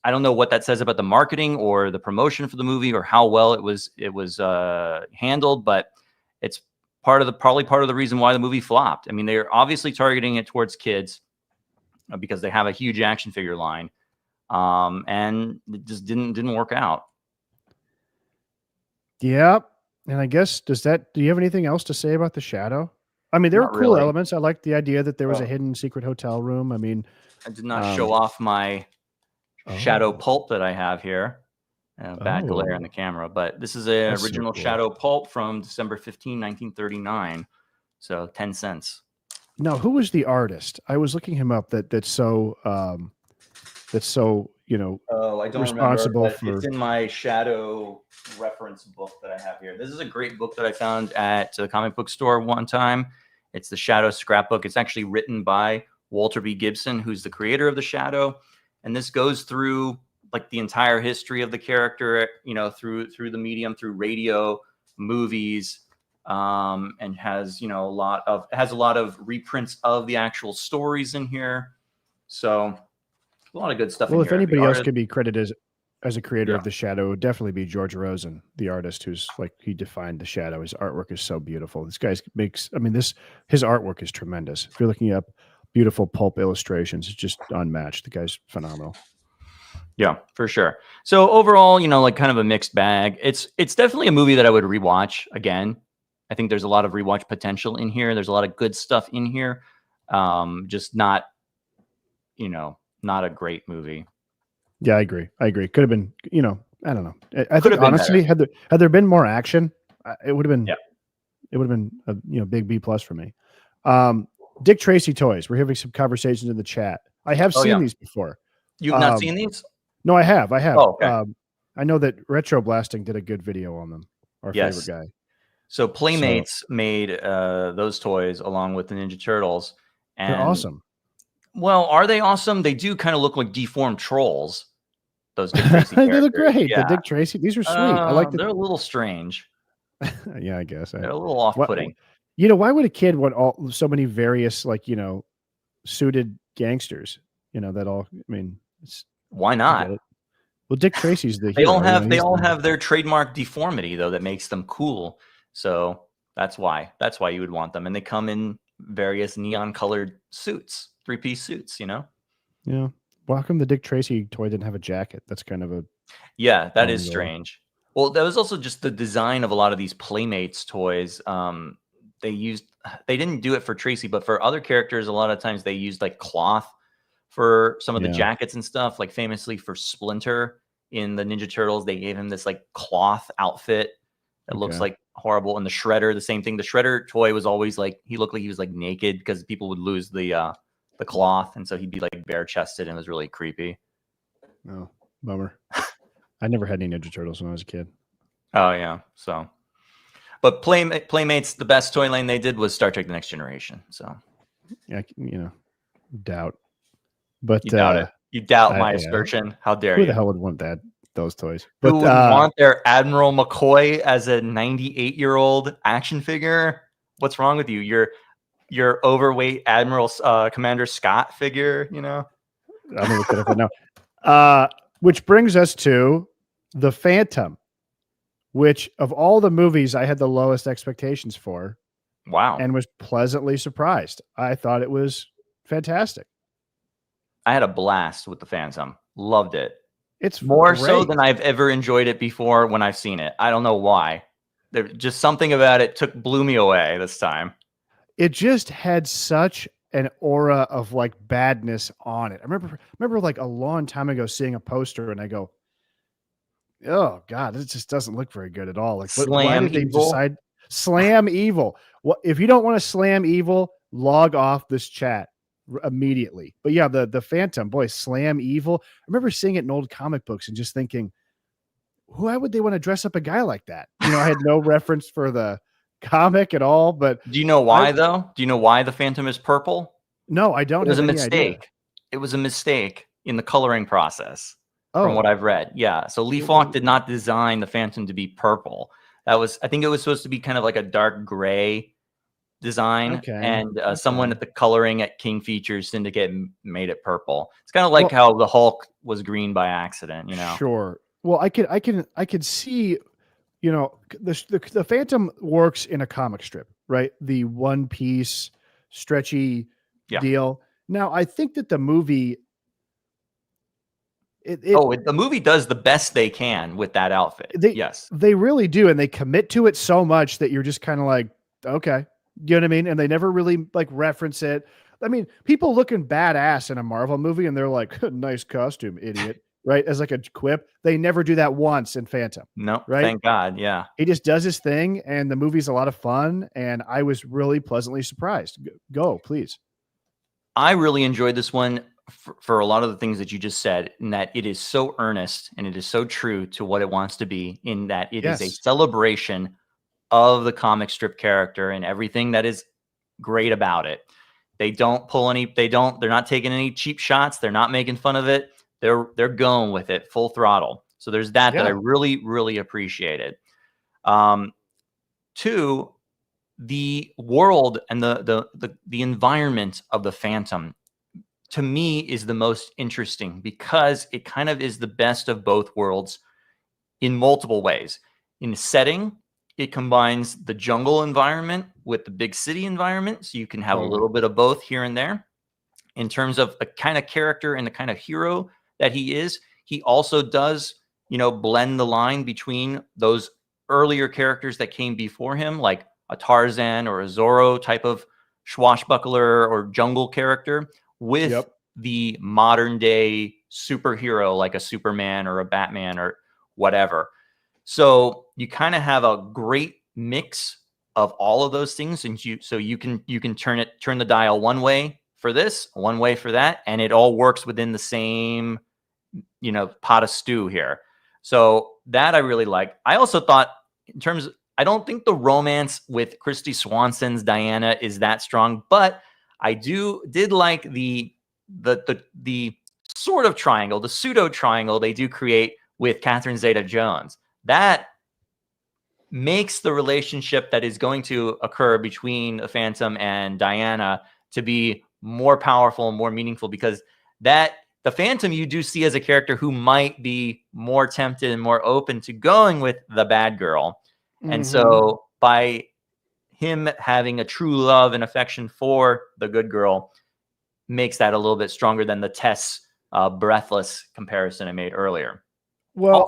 B: I don't know what that says about the marketing or the promotion for the movie or how well it was handled, but it's probably part of the reason why the movie flopped. I mean, they're obviously targeting it towards kids because they have a huge action figure line, and it just didn't work out.
A: Yep. And I guess do you have anything else to say about the Shadow? I mean, there
B: Not
A: were cool
B: really.
A: elements. I liked the idea that there was a hidden secret hotel room. I mean,
B: I did not show off my Shadow Pulp that I have here. Bad glare in the camera, but this is an
A: That's so
B: original
A: cool.
B: Shadow Pulp from December 15, 1939. So 10 cents.
A: no, who was the artist? I was looking him up. That's so
B: Oh, I don't
A: responsible
B: remember. But
A: for-
B: it's in my Shadow reference book that I have here. This is a great book that I found at the comic book store one time. It's the Shadow scrapbook. It's actually written by Walter B. Gibson, who's the creator of the Shadow, and this goes through like the entire history of the character, through the medium, through radio, movies, and has a lot of reprints of the actual stories in here. So a lot of good stuff.
A: Well,
B: in
A: if
B: here.
A: anybody
B: The
A: else
B: artist-
A: could be credited as a creator
B: Yeah.
A: of the Shadow, it would definitely be George Rosen, the artist who's he defined the Shadow. His artwork is so beautiful. This guy's his artwork is tremendous. If you're looking up beautiful pulp illustrations, it's just unmatched. The guy's phenomenal.
B: Yeah, for sure. So overall, like kind of a mixed bag. It's definitely a movie that I would rewatch again. I think there's a lot of rewatch potential in here. There's a lot of good stuff in here. Just not a great movie.
A: Yeah, I agree. Could have been, I don't know. I
B: Could
A: think
B: have been
A: honestly, had there been more action, it would have been,
B: Yeah.
A: it would have been a big B+ for me. Dick Tracy toys. We're having some conversations in the chat. I have seen these before.
B: You've not seen these?
A: No, I have.
B: Oh, okay.
A: I know that Retro Blasting did a good video on them. Our
B: Yes.
A: favorite guy.
B: So Playmates made those toys along with the Ninja Turtles. And
A: They're awesome.
B: Well, are they awesome? They do kind of look like deformed trolls. Those Dick Tracy
A: They look
B: characters.
A: great.
B: Yeah.
A: The Dick Tracy. These are sweet. I like
B: They're a little strange.
A: Yeah, I guess.
B: They're a little off-putting.
A: Why would a kid want so many various suited gangsters?
B: Why
A: I
B: not?
A: get it. Well, Dick Tracy's the
B: They all
A: hero,
B: have
A: he's the-
B: have their trademark deformity though that makes them cool. So that's why you would want them. And they come in various neon colored suits, 3-piece suits,
A: Yeah. Well, how come the Dick Tracy toy didn't have a jacket? That's kind of a
B: Yeah, that is
A: ongoing.
B: strange. Well, that was also just the design of a lot of these Playmates toys. They didn't do it for Tracy, but for other characters, a lot of times they used like cloth for some of the
A: Yeah.
B: jackets and stuff. Like famously for Splinter in the Ninja Turtles, they gave him this like cloth outfit that looks
A: Okay.
B: like horrible. And the Shredder, the same thing. The Shredder toy was always like he looked like he was like naked because people would lose the cloth, and so he'd be like bare chested and it was really creepy.
A: Oh, bummer. I never had any Ninja Turtles when I was a kid.
B: Oh yeah, so. But Playmates, the best toy line they did was Star Trek: The Next Generation. So
A: Yeah, doubt. But
B: you doubt it. You doubt my
A: yeah.
B: assertion. How dare
A: Who
B: you?
A: the hell would want those toys?
B: Who
A: But
B: would want their Admiral McCoy as a 98-year-old action figure? What's wrong with you? Your overweight Admiral Commander Scott figure. You know.
A: I'm gonna look it up right now. Which brings us to the Phantom, which of all the movies I had the lowest expectations for.
B: Wow.
A: And was pleasantly surprised. I thought it was fantastic.
B: I had a blast with the Phantom. Loved it.
A: It's
B: more so
A: great.
B: than I've ever enjoyed it before when I've seen it. I don't know why. There's just something about it blew me away this time.
A: It just had such an aura of like badness on it. I remember like a long time ago seeing a poster and I go, oh God, it just doesn't look very good at all. Like, why did they decide slam evil? Well, if you don't want to slam evil, log off this chat immediately. But yeah, the Phantom, boy, slam evil. I remember seeing it in old comic books and just thinking, why would they want to dress up a guy like that? I had no reference for the comic at all. But
B: do you know why though? Do you know why the Phantom is purple?
A: No, I don't.
B: It was
A: have
B: a
A: any
B: mistake.
A: idea.
B: It was a mistake in the coloring process.
A: Oh.
B: From what I've read. Yeah. So Lee Falk did not design the Phantom to be purple. I think it was supposed to be kind of like a dark gray design.
A: Okay.
B: And someone at the coloring at King Features Syndicate made it purple. It's kind of like how the Hulk was green by accident,
A: Sure. Well, I could see, the Phantom works in a comic strip, right? The one piece stretchy deal. Now, I think that the movie
B: the movie does the best they can with that outfit. Yes,
A: they really do, and they commit to it so much that you're just kind of like, okay, you know what I mean? And they never really like reference it. I mean, people looking badass in a Marvel movie, and they're like, "Nice costume, idiot," right? As like a quip. They never do that once in Phantom.
B: No,
A: right?
B: Thank God. Yeah,
A: he just does his thing, and the movie's a lot of fun, and I was really pleasantly surprised. Go, please.
B: I really enjoyed this one. For a lot of the things that you just said, in that it is so earnest and it is so true to what it wants to be, in that it is a celebration of the comic strip character and everything that is great about it. They don't pull they're not taking any cheap shots. They're not making fun of it. They're going with it full throttle. So there's that I really, really appreciated. Two, the world and the environment of the Phantom, to me, is the most interesting because it kind of is the best of both worlds in multiple ways. In setting, it combines the jungle environment with the big city environment, so you can have a little bit of both here and there. In terms of the kind of character and the kind of hero that he is, he also does, blend the line between those earlier characters that came before him, like a Tarzan or a Zorro type of swashbuckler or jungle character, with the modern day superhero like a Superman or a Batman or whatever. So you kind of have a great mix of all of those things, and you can turn the dial one way for this, one way for that, and it all works within the same pot of stew here. So that I really like. I also thought, I don't think the romance with Christy Swanson's Diana is that strong, but I did like the sort of triangle, the pseudo triangle they do create with Catherine Zeta-Jones. That makes the relationship that is going to occur between the Phantom and Diana to be more powerful and more meaningful, because the Phantom you do see as a character who might be more tempted and more open to going with the bad girl. And so by him having a true love and affection for the good girl makes that a little bit stronger than the Tess breathless comparison I made earlier.
A: Well,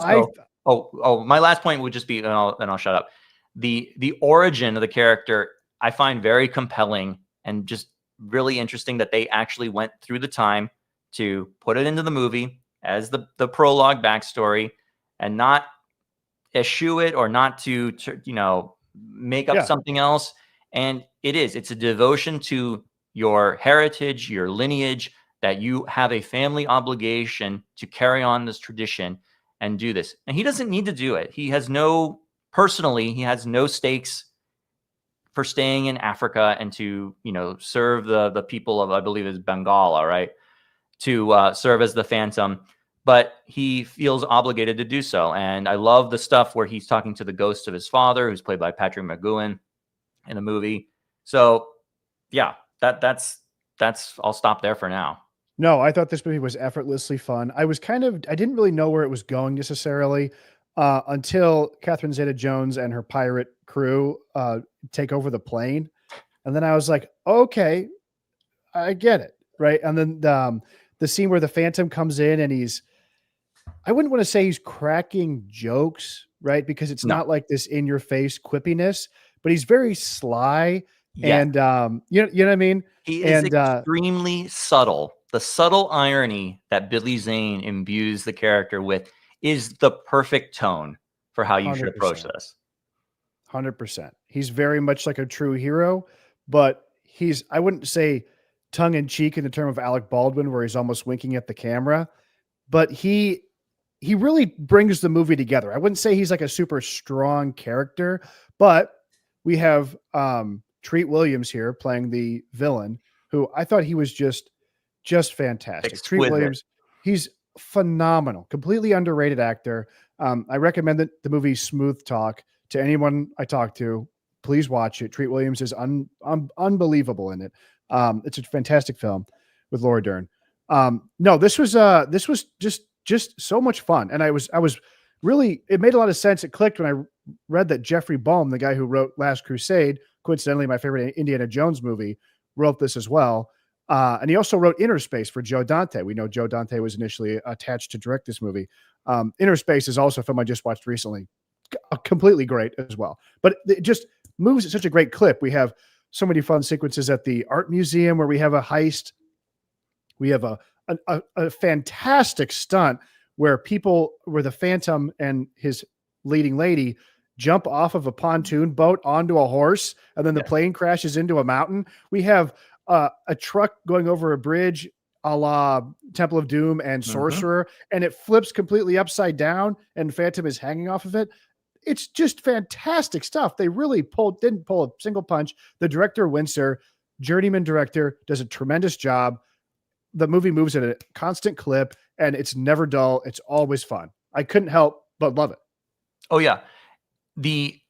B: Also, my last point would just be, and I'll shut up. The origin of the character I find very compelling and just really interesting that they actually went through the time to put it into the movie as the prologue backstory and not eschew it or not to make up something else. And it's a devotion to your heritage, your lineage, that you have a family obligation to carry on this tradition and do this. And he doesn't need to do it. He has no stakes for staying in Africa and to, serve the people of, I believe is Bengala, right? To serve as the Phantom, but he feels obligated to do so. And I love the stuff where he's talking to the ghost of his father, who's played by Patrick McGowan in the movie. So yeah, that's I'll stop there for now.
A: No, I thought this movie was effortlessly fun. I didn't really know where it was going necessarily until Catherine Zeta-Jones and her pirate crew take over the plane. And then I was like, okay, I get it. Right. And then the scene where the Phantom comes in and I wouldn't want to say he's cracking jokes, right? Because it's not like this in your face quippiness, but he's very sly. Yeah. And you know what I mean?
B: He is extremely subtle. The subtle irony that Billy Zane imbues the character with is the perfect tone for how you 100%. Should approach this.
A: 100%. He's very much like a true hero, but I wouldn't say tongue in cheek in the term of Alec Baldwin, where he's almost winking at the camera, but he really brings the movie together. I wouldn't say he's like a super strong character, but we have Treat Williams here playing the villain, who I thought he was just fantastic.
B: Exquisite.
A: Treat Williams, he's phenomenal, completely underrated actor. I recommend the movie Smooth Talk to anyone I talk to. Please watch it. Treat Williams is unbelievable in it. It's a fantastic film with Laura Dern. No, this was just so much fun. And I was really, it made a lot of sense. It clicked when I read that Jeffrey Boehm, the guy who wrote Last Crusade, coincidentally my favorite Indiana Jones movie, wrote this as well. And he also wrote Inner Space for Joe Dante. We know Joe Dante was initially attached to direct this movie. Inner Space is also a film I just watched recently. Completely great as well. But it just moves at such a great clip. We have so many fun sequences at the art museum where we have a heist. We have a fantastic stunt where the Phantom and his leading lady jump off of a pontoon boat onto a horse, and then the plane crashes into a mountain. We have a truck going over a bridge a la Temple of Doom and Sorcerer, and it flips completely upside down, and Phantom is hanging off of it. It's just fantastic stuff. They really didn't pull a single punch. The director, Windsor, journeyman director, does a tremendous job. The movie moves at a constant clip, and it's never dull. It's always fun. I couldn't help but love it.
B: Oh yeah. The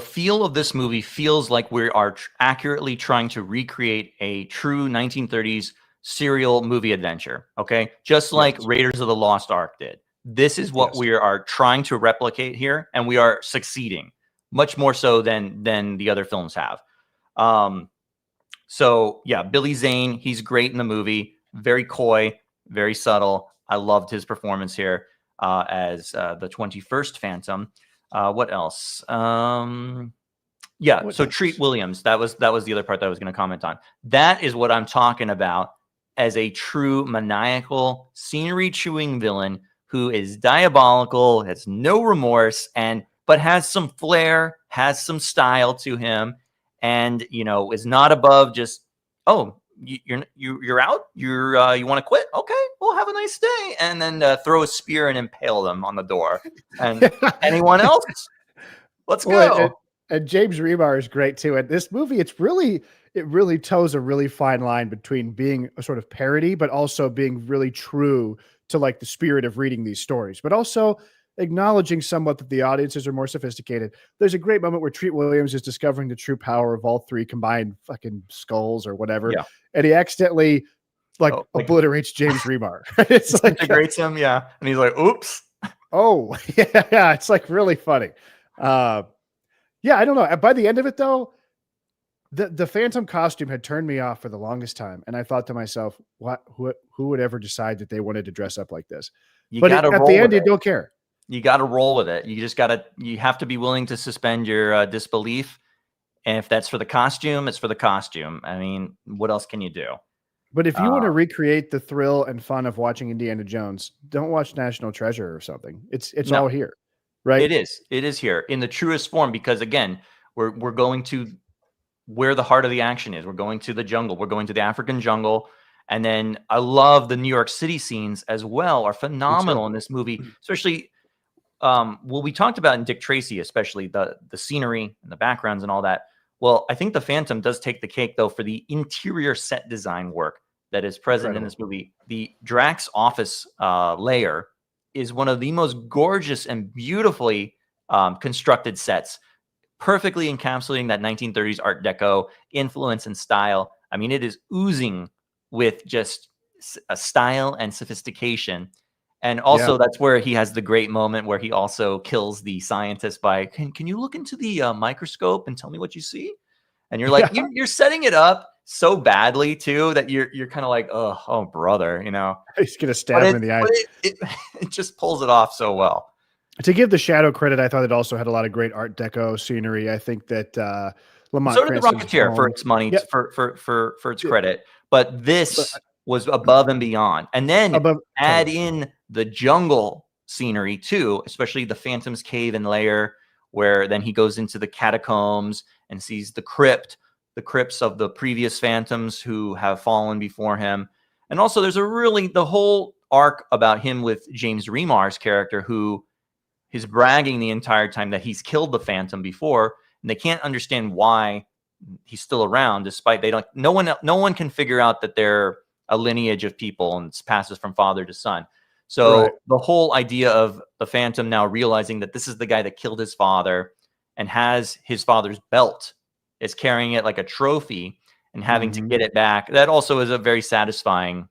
B: feel of this movie feels like we are accurately trying to recreate a true 1930s serial movie adventure. Okay. Just like Raiders of the Lost Ark did. This is what we are trying to replicate here, and we are succeeding much more so than the other films have. So yeah, Billy Zane, he's great in the movie. Very coy, very subtle. I loved his performance here as the 21st Phantom. What else? So Treat Williams, that was the other part that I was going to comment on. That is what I'm talking about as a true maniacal, scenery-chewing villain who is diabolical, has no remorse, but has some flair, has some style to him, and is not above just, you're out, you want to quit? Okay, well, have a nice day, and then throw a spear and impale them on the door. And anyone else? Let's go.
A: And James Remar is great too. And this movie, it really toes a really fine line between being a sort of parody, but also being really true to like the spirit of reading these stories, but also acknowledging somewhat that the audiences are more sophisticated. There's a great moment where Treat Williams is discovering the true power of all three combined fucking skulls or whatever. Yeah. And he accidentally obliterates James Remar. It's like
B: degrades him. Yeah. And he's like, oops.
A: Oh yeah. It's like really funny. Yeah. I don't know. By the end of it though, The Phantom costume had turned me off for the longest time, and I thought to myself, who would ever decide that they wanted to dress up like this?
B: You
A: But
B: got to
A: at
B: roll
A: the
B: with
A: end, you
B: it.
A: don't care.
B: You got to roll with it. You have to be willing to suspend your disbelief. And if that's for the costume, it's for the costume. I mean, what else can you do?
A: But if you want to recreate the thrill and fun of watching Indiana Jones, don't watch National Treasure or something. It's
B: No.
A: all here, right?
B: It is here in the truest form, because again, we're going to where the heart of the action is. We're going to the jungle. We're going to the African jungle. And then I love the New York City scenes as well, are phenomenal in this movie, especially what we talked about in Dick Tracy, especially the scenery and the backgrounds and all that. Well, I think the Phantom does take the cake, though, for the interior set design work that is present in this movie. The Drax office layer is one of the most gorgeous and beautifully constructed sets, perfectly encapsulating that 1930s Art Deco influence and style. I mean, it is oozing with just a style and sophistication. And also, that's where he has the great moment where he also kills the scientist by, can you look into the microscope and tell me what you see? And you're like, you're setting it up so badly too that you're kind of like, oh brother, you know,
A: he's gonna stab him in the eye.
B: It just pulls it off so well.
A: To give the Shadow credit, I thought it also had a lot of great Art Deco scenery. I think that Lamont
B: So did the
A: Cranston's
B: Rocketeer
A: home-
B: for its money,
A: Yep.
B: for its credit, but this was above and beyond. And then add in the jungle scenery too, especially the Phantom's cave and lair, where then he goes into the catacombs and sees the crypts of the previous Phantoms who have fallen before him. And also there's the whole arc about him with James Remar's character, who is bragging the entire time that he's killed the Phantom before, and they can't understand why he's still around, despite no one can figure out that they're a lineage of people and it passes from father to son. So the whole idea of the Phantom now realizing that this is the guy that killed his father and has his father's belt, is carrying it like a trophy and having to get it back. That also is a very satisfying,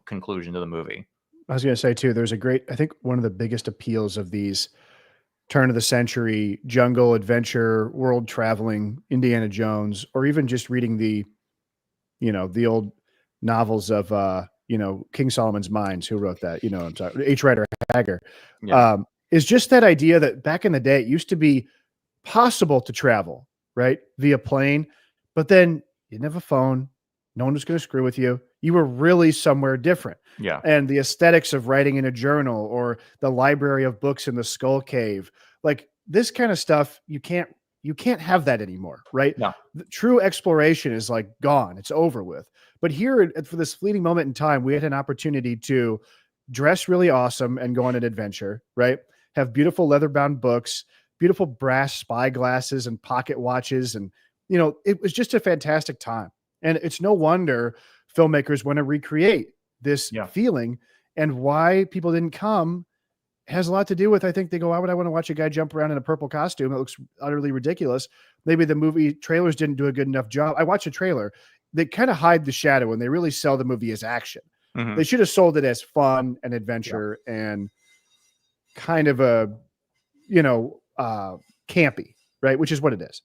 B: conclusion to the movie.
A: I was going to say too, there's I think one of the biggest appeals of these turn of the century jungle adventure, world traveling Indiana Jones, or even just reading the old novels of, King Solomon's Mines, who wrote that, I'm talking H. Rider Haggard, is just that idea that back in the day, it used to be possible to travel, right, via plane, but then you didn't have a phone. No one was going to screw with you. You were really somewhere different.
B: Yeah.
A: And the aesthetics of writing in a journal or the library of books in the Skull Cave, like this kind of stuff, you can't have that anymore, right?
B: No.
A: The true exploration is like gone. It's over with. But here, for this fleeting moment in time, we had an opportunity to dress really awesome and go on an adventure, right? Have beautiful leather-bound books, beautiful brass spy glasses and pocket watches. And, it was just a fantastic time. And it's no wonder filmmakers want to recreate this feeling, and why people didn't come has a lot to do with, I think they go, why would I want to watch a guy jump around in a purple costume? It looks utterly ridiculous. Maybe the movie trailers didn't do a good enough job. I watched a trailer. They kind of hide the shadow and they really sell the movie as action.
B: Mm-hmm.
A: They should have sold it as fun and adventure and kind of a, campy, right? Which is what it is.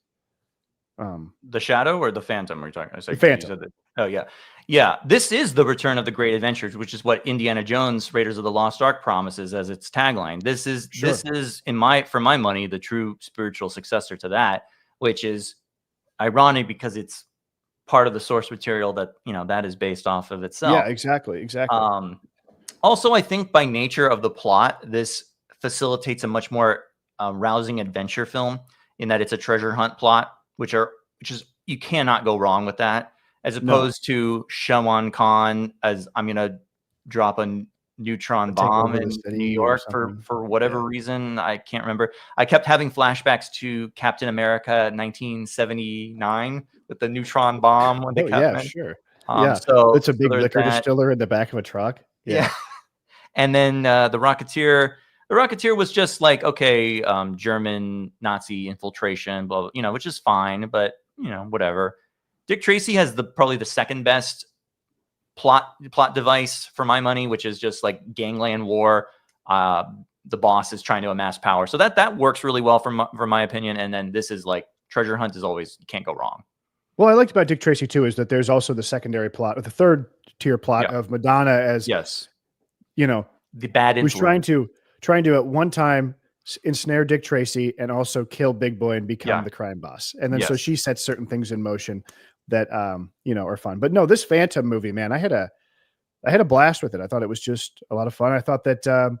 B: The Shadow or the Phantom? Are you talking?
A: The Phantom.
B: Oh yeah. Yeah. This is the return of the great adventures, which is what Indiana Jones Raiders of the Lost Ark promises as its tagline. This is for my money, the true spiritual successor to that, which is ironic because it's part of the source material that, that is based off of itself.
A: Yeah, exactly.
B: Also, I think by nature of the plot, this facilitates a much more rousing adventure film in that it's a treasure hunt plot, which is you cannot go wrong with that, as opposed to Shawan Khan as I'm going to drop a neutron bomb in New York for whatever reason. I can't remember. I kept having flashbacks to Captain America 1979 with the neutron bomb when they
A: sure.
B: So
A: it's a big liquor distiller in the back of a truck.
B: Yeah. And then the Rocketeer. The Rocketeer was just like, okay, German Nazi infiltration, blah, blah, which is fine, but whatever. Dick Tracy has probably the second best plot device for my money, which is just like gangland war. The boss is trying to amass power, so that works really well for my opinion. And then this is like treasure hunt is always, you can't go wrong.
A: Well, I liked about Dick Tracy too is that there's also the secondary plot, or the third tier plot of Madonna as, you know,
B: the bad
A: who's
B: influence.
A: trying to at one time ensnare Dick Tracy and also kill Big Boy and become the crime boss. And then so she sets certain things in motion that you know, are fun. But no, this Phantom movie, man, I had a blast with it. I thought it was just a lot of fun. I thought that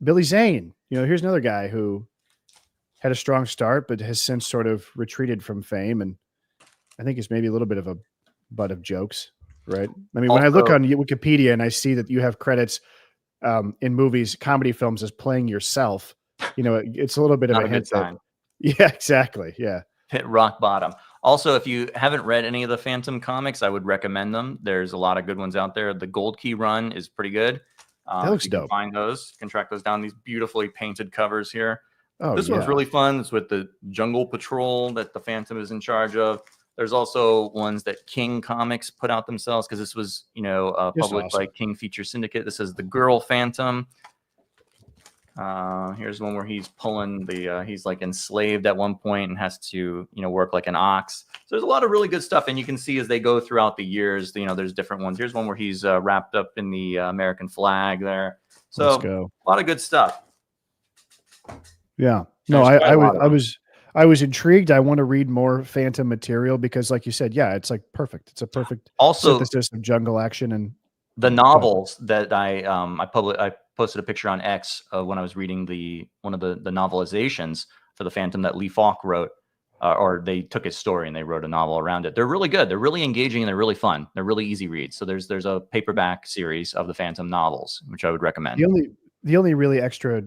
A: Billy Zane, you know, here's another guy who had a strong start, but has since sort of retreated from fame, and I think it's maybe a little bit of a butt of jokes, right? I mean, when I look on Wikipedia and I see that you have credits in movies, comedy films as playing yourself, you know, it's a little bit of a hint that, yeah, exactly. Yeah.
B: Hit rock bottom. Also, if you haven't read any of the Phantom comics, I would recommend them. There's a lot of good ones out there. The Gold Key run is pretty good.
A: That looks dope.
B: Find those, you can track those down. These beautifully painted covers here.
A: Oh,
B: this one's really fun. It's with the Jungle Patrol that the Phantom is in charge of. There's also ones that King Comics put out themselves, because this was, you know, published by King Feature Syndicate. This is the Girl Phantom. Here's one where he's pulling the he's like enslaved at one point and has to, you know, work like an ox. So there's a lot of really good stuff, and you can see as they go throughout the years, you know, there's different ones. Here's one where he's wrapped up in the American flag there. So a lot of good stuff.
A: Yeah. No, I was intrigued. I want to read more Phantom material because, like you said, yeah, it's like perfect. It's a perfect synthesis of jungle action. And
B: the novels that I posted a picture on X of when I was reading one of the novelizations for the Phantom that Lee Falk wrote, or they took his story and they wrote a novel around it. They're really good. They're really engaging and they're really fun. They're really easy reads. So there's a paperback series of the Phantom novels, which I would recommend.
A: The only really extra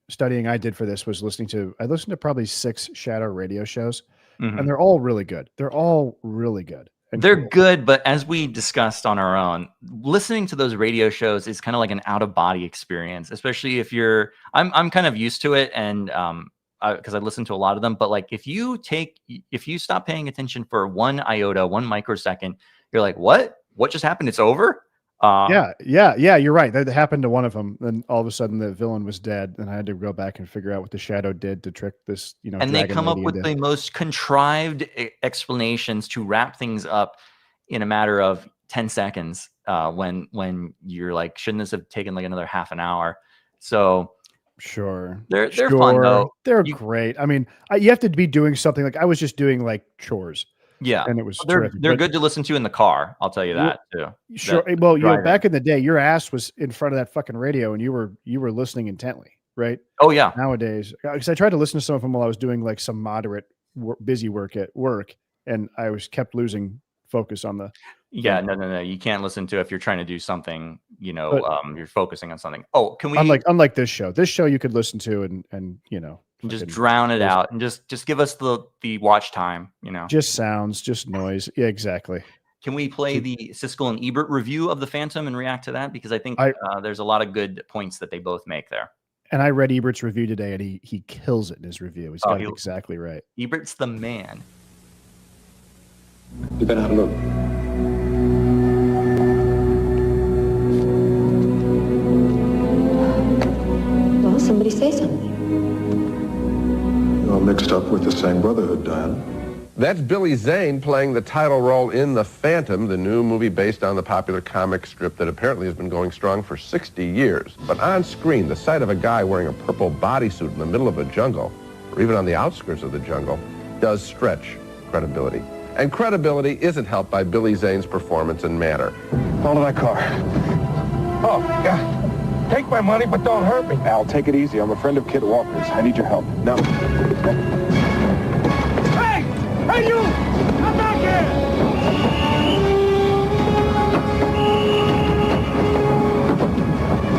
A: studying I did for this was listening to probably 6 Shadow radio shows, and they're all really good. They're all really good.
B: They're good, but as we discussed on our own, listening to those radio shows is kind of like an out-of-body experience, especially if you're. I'm kind of used to it, and because I listen to a lot of them. But like, if you stop paying attention for 1 iota, 1 microsecond, you're like, what? What just happened? It's over.
A: Yeah, you're right. That happened to one of them. Then all of a sudden the villain was dead, and I had to go back and figure out what the Shadow did to trick this, you know.
B: And they come up with the most contrived explanations to wrap things up in a matter of 10 seconds. When you're like, shouldn't this have taken like another half an hour? So they're fun though.
A: They're great. I mean, you have to be doing something. Like I was just doing like chores.
B: Yeah,
A: and it was
B: they're good to listen to in the car. I'll tell you that too.
A: Sure. Well, you know, back in the day, your ass was in front of that fucking radio, and you were listening intently, right?
B: Oh yeah.
A: Nowadays, because I tried to listen to some of them while I was doing like some moderate busy work at work, and I kept losing focus on the.
B: Yeah, no. You can't listen to if you're trying to do something. You know, you're focusing on something. Oh, can we?
A: Unlike this show. This show you could listen to and you know.
B: Just drown it out and just give us the watch time, you know.
A: Just sounds, just noise. Yeah, exactly.
B: Can we play the Siskel and Ebert review of the Phantom and react to that? Because I think there's a lot of good points that they both make there.
A: And I read Ebert's review today, and he kills it in his review. He's got it exactly right.
B: Ebert's the man.
I: You better have a look.
J: Well, somebody say something.
I: You're mixed up with the same brotherhood, Diane.
K: That's Billy Zane playing the title role in The Phantom, the new movie based on the popular comic strip that apparently has been going strong for 60 years. But on screen, the sight of a guy wearing a purple bodysuit in the middle of a jungle, or even on the outskirts of the jungle, does stretch credibility. And credibility isn't helped by Billy Zane's performance and manner.
I: Hold that car.
L: Oh, yeah. Take my money, but don't hurt me.
I: Al, take it easy. I'm a friend of Kid Walker's. I need your help. No.
L: Hey! Hey, you! Come back
K: here!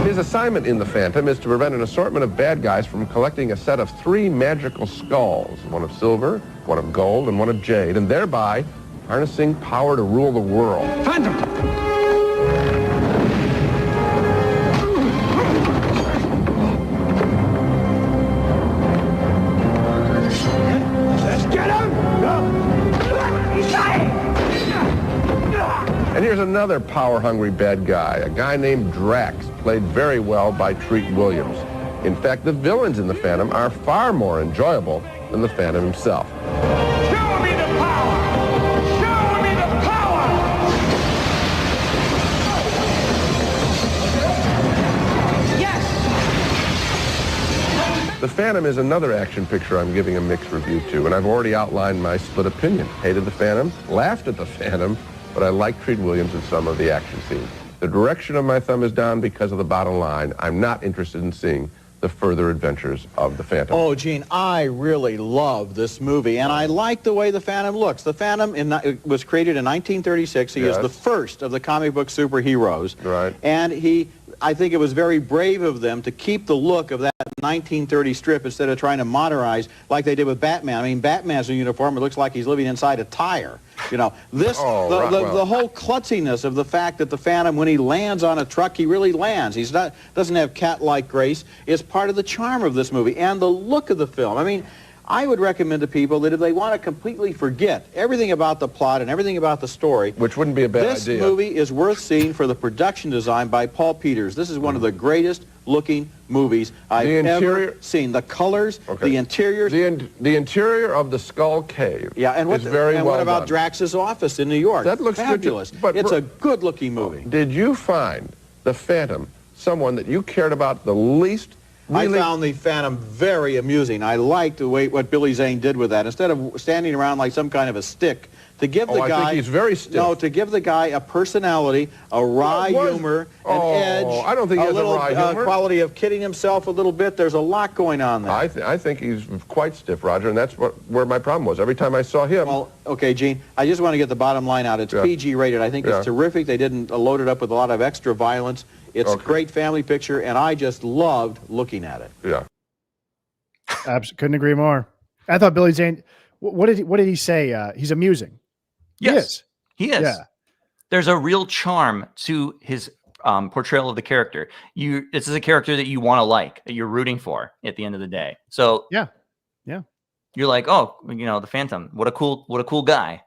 K: His assignment in The Phantom is to prevent an assortment of bad guys from collecting a set of 3 magical skulls, one of silver, one of gold, and one of jade, and thereby harnessing power to rule the world.
L: Phantom!
K: And here's another power-hungry bad guy, a guy named Drax, played very well by Treat Williams. In fact, the villains in The Phantom are far more enjoyable than the Phantom himself.
L: Show me the power!
K: The Phantom is another action picture I'm giving a mixed review to, and I've already outlined my split opinion. Hated The Phantom, laughed at The Phantom, but I like Treat Williams in some of the action scenes. The direction of my thumb is down because of the bottom line. I'm not interested in seeing the further adventures of the Phantom.
M: Oh, Gene, I really love this movie, and I like the way the Phantom looks. The Phantom was created in 1936. He is the first of the comic book superheroes.
K: Right.
M: And I think it was very brave of them to keep the look of that 1930 strip instead of trying to modernize like they did with Batman. I mean, Batman's uniform, it looks like he's living inside a tire. You know, this, the whole klutziness of the fact that the Phantom, when he lands on a truck, he really lands. He's not, doesn't have cat-like grace, is part of the charm of this movie and the look of the film. I mean, I would recommend to people that if they want to completely forget everything about the plot and everything about the story,
K: which wouldn't be a bad idea.
M: This movie is worth seeing for the production design by Paul Peters. This is one of the greatest looking movies I've ever seen. The colors, the interiors.
K: The interior of the Skull Cave.
M: Yeah, and
K: is very well
M: what about
K: done.
M: Drax's office in New York?
K: That looks
M: fabulous.
K: Good, but
M: it's a good looking movie.
K: Did you find the Phantom someone that you cared about the least? Really?
M: I found the Phantom very amusing. I liked the way what Billy Zane did with that. Instead of standing around like some kind of a stick, to give the guy...
K: I think he's very stiff.
M: No, to give the guy a personality, a wry humor, an edge.
K: I don't think he has a wry humor.
M: Quality of kidding himself a little bit. There's a lot going on there.
K: I think he's quite stiff, Roger, and that's where my problem was. Every time I saw him...
M: Well, okay, Gene, I just want to get the bottom line out. It's PG rated. I think it's terrific. They didn't load it up with a lot of extra violence. It's a great family picture, and I just loved looking at it.
K: Yeah.
A: Couldn't agree more. I thought Billy Zane, what did he say? He's amusing.
B: Yes, he is.
A: Yeah.
B: There's a real charm to his portrayal of the character. This is a character that you want to like, that you're rooting for at the end of the day. So
A: yeah,
B: you're like, oh, you know, the Phantom. What a cool guy.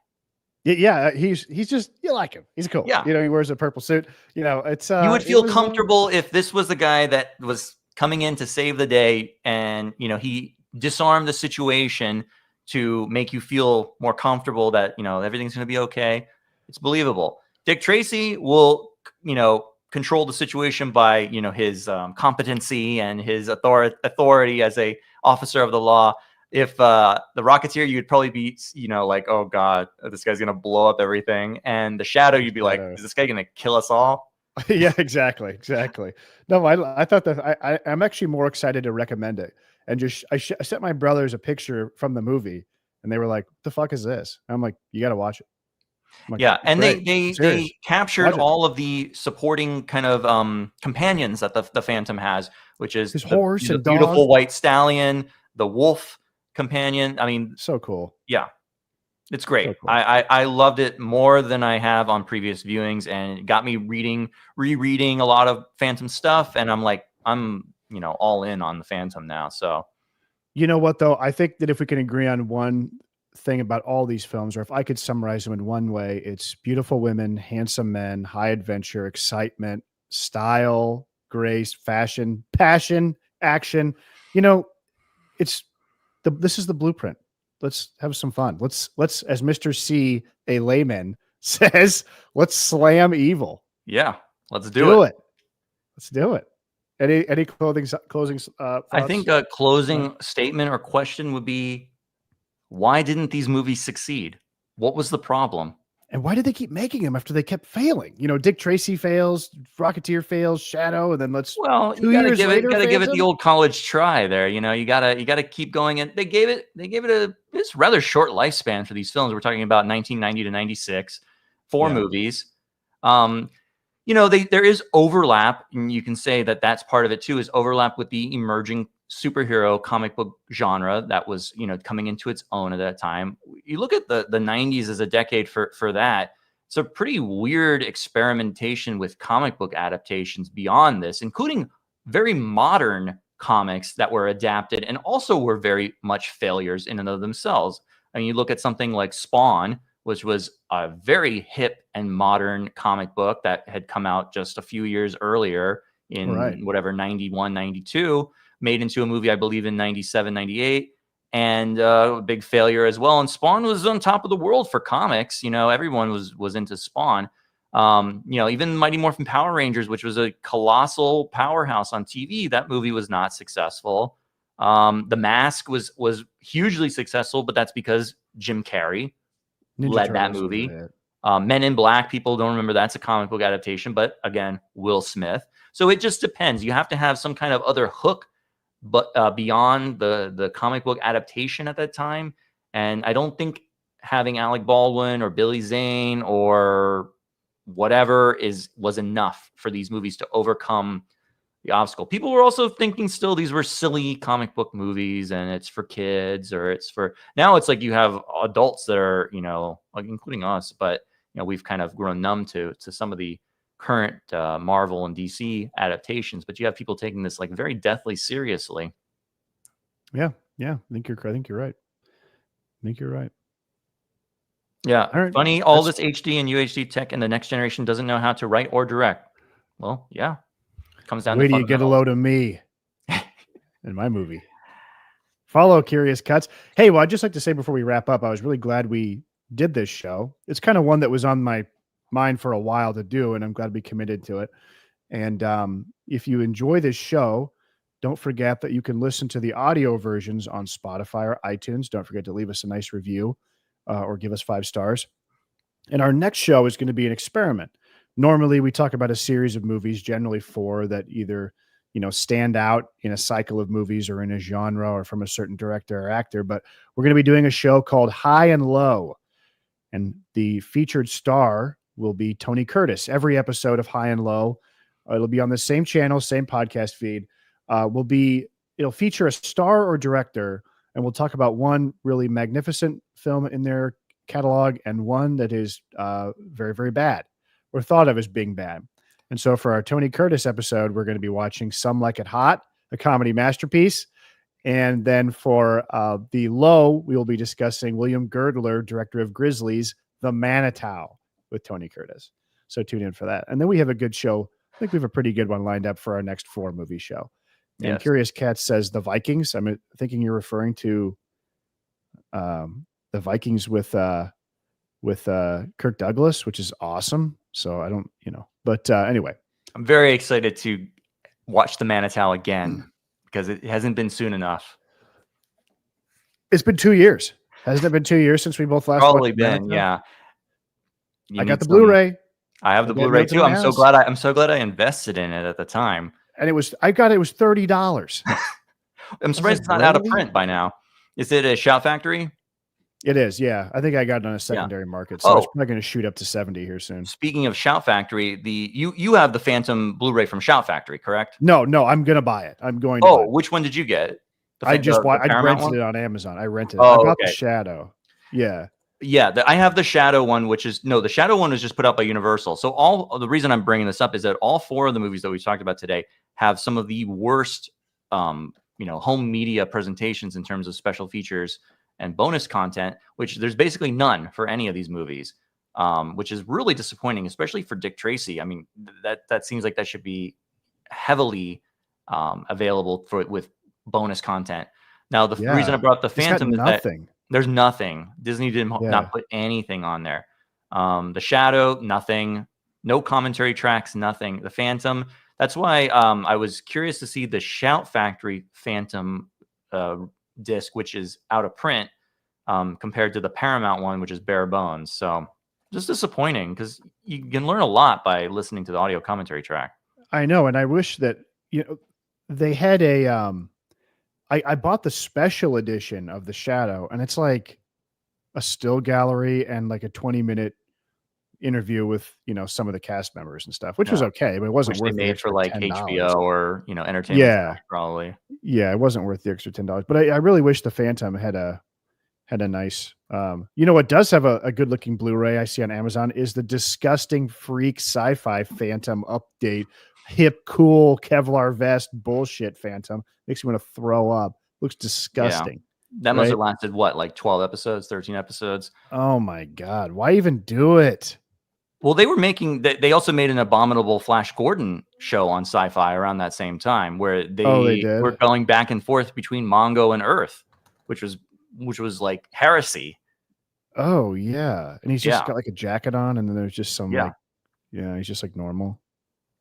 A: Yeah, he's just, you like him. He's cool.
B: Yeah,
A: you know, he wears a purple suit. You know, it's
B: you would feel comfortable if this was the guy that was coming in to save the day, and you know he disarmed the situation to make you feel more comfortable that, you know, everything's going to be okay. It's believable. Dick Tracy will, you know, control the situation by, you know, his competency and his authority as a officer of the law. If the Rocketeer, you'd probably be, you know, like, oh God, this guy's going to blow up everything. And the Shadow, you'd be like, is this guy going to kill us all?
A: Yeah, exactly. No, I thought that I'm actually more excited to recommend it. And just I sent my brothers a picture from the movie, and they were like, "What the fuck is this?" And I'm like, "You got to watch it." Like,
B: yeah, and they captured all of the supporting kind of companions that the Phantom has, which is
A: his horse and
B: beautiful
A: dog.
B: white stallion, the wolf companion. I mean,
A: so cool.
B: Yeah, it's great.
A: So cool.
B: I loved it more than I have on previous viewings, and it got me rereading a lot of Phantom stuff, and I'm like, you know, all in on the Phantom now. So,
A: you know what, though? I think that if we can agree on one thing about all these films, or if I could summarize them in one way, it's beautiful women, handsome men, high adventure, excitement, style, grace, fashion, passion, action. You know, this is the blueprint. Let's have some fun. Let's, as Mr. C, a layman, says, let's slam evil.
B: Yeah, let's do it.
A: Let's do it. Any closing thoughts?
B: I think a closing statement or question would be, why didn't these movies succeed? What was the problem?
A: And why did they keep making them after they kept failing? You know, Dick Tracy fails, Rocketeer fails, Shadow, and then you gotta
B: give it the old college try there. You know, you gotta keep going. And they gave it this rather short lifespan for these films. We're talking about 1990 to 96, 4 movies. You know, there is overlap, and you can say that that's part of it too, is overlap with the emerging superhero comic book genre that was, you know, coming into its own at that time. You look at the 90s as a decade for that. It's a pretty weird experimentation with comic book adaptations beyond this, including very modern comics that were adapted and also were very much failures in and of themselves. I mean, you look at something like Spawn, which was a very hip and modern comic book that had come out just a few years earlier in whatever, 91, 92, made into a movie, I believe, in 97, 98, and a big failure as well. And Spawn was on top of the world for comics. You know, everyone was into Spawn. You know, even Mighty Morphin Power Rangers, which was a colossal powerhouse on TV, that movie was not successful. The Mask was hugely successful, but that's because Jim Carrey led that
A: Turtles was a
B: movie.
A: hit.
B: Men in Black, people don't remember that's a comic book adaptation, but again, Will Smith. So it just depends. You have to have some kind of other hook, but beyond the comic book adaptation at that time. And I don't think having Alec Baldwin or Billy Zane or whatever was enough for these movies to overcome the obstacle. People were also thinking still these were silly comic book movies and it's for kids, or it's for, now it's like you have adults that are, like including us, but we've kind of grown numb to some of the current Marvel and DC adaptations, but you have people taking this like very deathly seriously.
A: Yeah. I think you're right.
B: Yeah.
A: All right.
B: Funny, all this HD and UHD tech and the next generation doesn't know how to write or direct. Well, yeah. Comes down
A: Wait
B: to
A: till you get a load of me in my movie. Follow Curious Cuts. Hey, well, I'd just like to say before we wrap up, I was really glad we did this show. It's kind of one that was on my mind for a while to do, and I'm glad we committed to it. And if you enjoy this show, don't forget that you can listen to the audio versions on Spotify or iTunes. Don't forget to leave us a nice review or give us 5 stars. And our next show is going to be an experiment. Normally, we talk about a series of movies, generally 4 that either, stand out in a cycle of movies or in a genre or from a certain director or actor. But we're going to be doing a show called High and Low. And the featured star will be Tony Curtis. Every episode of High and Low, it'll be on the same channel, same podcast feed. It'll feature a star or director, and we'll talk about one really magnificent film in their catalog and one that is very, very bad, or thought of as being bad. And so for our Tony Curtis episode, we're going to be watching Some Like It Hot, a comedy masterpiece. And then for the Low, we will be discussing William Girdler, director of Grizzlies, The Manitou with Tony Curtis. So tune in for that. And then we have a good show. I think we have a pretty good one lined up for our next 4 movie show. And
B: Yes.
A: Curious Cat says The Vikings. I'm thinking you're referring to The Vikings with Kirk Douglas, which is awesome. So I don't, but anyway,
B: I'm very excited to watch The Manitou again because it hasn't been soon enough.
A: It's been 2 years. Hasn't it been 2 years since we both last
B: Probably
A: watched
B: been,
A: Manitou?
B: yeah.
A: I got the Blu-ray.
B: I have the
A: I got
B: Blu-ray
A: notes in
B: too.
A: my
B: I'm so
A: house.
B: glad I invested in it at the time.
A: And it was $30.
B: I'm surprised it's not out of print by now. Is it a Shout Factory?
A: It is, yeah. I think I got it on a secondary market, so it's probably going to shoot up to 70 here soon.
B: Speaking of Shout Factory, you have the Phantom Blu-ray from Shout Factory, correct?
A: No, I'm going to buy it. I'm going to buy it.
B: Which one did you get?
A: I
B: Paramount
A: rented
B: one?
A: it on Amazon. I rented it.
B: Oh,
A: I got
B: okay.
A: the Shadow. Yeah.
B: Yeah, I have the Shadow one, the Shadow one was just put out by Universal. So the reason I'm bringing this up is that all 4 of the movies that we talked about today have some of the worst, home media presentations in terms of special features and bonus content, which there's basically none for any of these movies, which is really disappointing, especially for Dick Tracy. I mean, that seems like that should be heavily available with bonus content. Now, the reason I brought the Phantom is that there's nothing. Disney did not put anything on there. The Shadow, nothing. No commentary tracks, nothing. The Phantom. That's why I was curious to see the Shout Factory Phantom disc, which is out of print, compared to the Paramount one, which is bare bones. So just disappointing because you can learn a lot by listening to the audio commentary track.
A: I know, and I wish that they had a. I bought the special edition of the Shadow, and it's like a still gallery and like a 20-minute interview with some of the cast members and stuff, which was okay, but it wasn't worth
B: they made for like
A: $10.
B: HBO or entertainment.
A: Yeah,
B: probably.
A: Yeah, it wasn't worth the extra $10. But I really wish the Phantom had a nice. What does have a good looking Blu-ray I see on Amazon is the disgusting freak sci-fi Phantom update. Hip, cool Kevlar vest bullshit Phantom makes me want to throw up. Looks disgusting.
B: Yeah. That must have lasted like 12 episodes, 13 episodes.
A: Oh my God. Why even do it?
B: Well, they also made an abominable Flash Gordon show on Sci-Fi around that same time where they were going back and forth between Mongo and Earth, which was like heresy.
A: Oh yeah. And he's just got like a jacket on and then there's just some he's just like normal.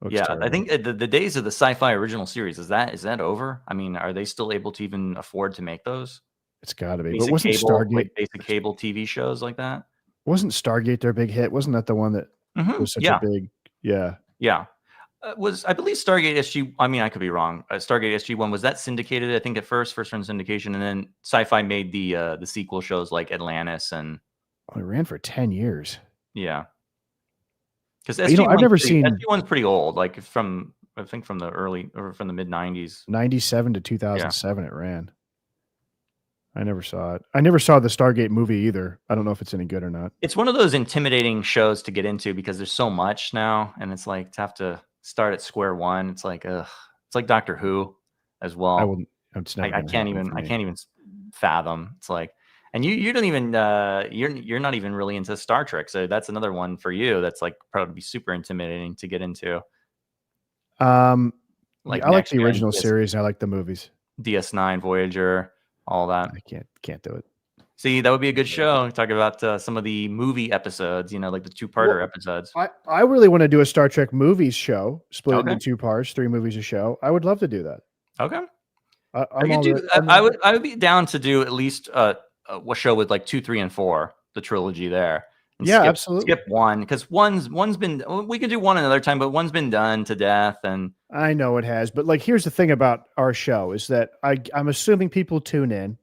A: Looks
B: Yeah, I
A: terrible.
B: think the days of the sci-fi original series, is that over? I mean, are they still able to even afford to make those?
A: It's got to be. But wasn't Stargate
B: Basic cable TV shows like that?
A: wasn't Stargate their big hit? Wasn't that the one that was such a
B: Yeah.
A: big? Yeah.
B: Yeah. I believe Stargate SG, I mean, I could be wrong. Stargate SG-1, was that syndicated, I think, at first run syndication, and then Sci-Fi made the sequel shows like Atlantis and
A: Oh, it ran for 10 years.
B: yeah. Because
A: I've never seen
B: SG-1's pretty old, like I think from the early or from the mid 90s.
A: 97 to 2007 it ran. I never saw it. I never saw the Stargate movie either. I don't know if it's any good or not.
B: It's one of those intimidating shows to get into because there's so much now, and it's like to have to start at square one. It's like ugh. It's like Doctor Who as well.
A: I wouldn't. It's never
B: I
A: gonna
B: can't
A: happen
B: even.
A: for
B: I
A: me.
B: can't even fathom. It's like, and you don't even. You're not even really into Star Trek, so that's another one for you. That's like probably super intimidating to get into.
A: Like I like
B: Next
A: the
B: Gen,
A: original series. And I like the movies.
B: DS9, Voyager, all that.
A: I can't do it.
B: See, that would be a good show. Talk about some of the movie episodes. Like the two-parter episodes.
A: I really want to do a Star Trek movies show, split
B: Okay.
A: into 2 parts, 3 movies a show. I would love to do that.
B: Okay.
A: I'm
B: I would be down to do at least a show with like 2, 3, and 4, the trilogy there. And
A: Yeah, absolutely.
B: Skip 1 because one's been. We could do one another time, but one's been done to death. And
A: I know it has, but like, here's the thing about our show is that I'm assuming people tune in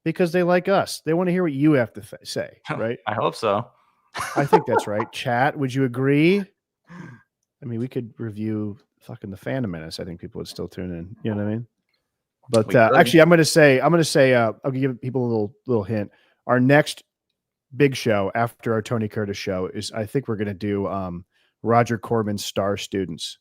A: because they like us. They want to hear what you have to say, right?
B: I hope so.
A: I think that's right. Chat, would you agree? I mean, we could review fucking the Phantom Menace. I think people would still tune in. You know what I mean? But actually, I'm going to say, I'll give people a little hint. Our next big show after our Tony Curtis show is, I think we're going to do Roger Corman's Star Students.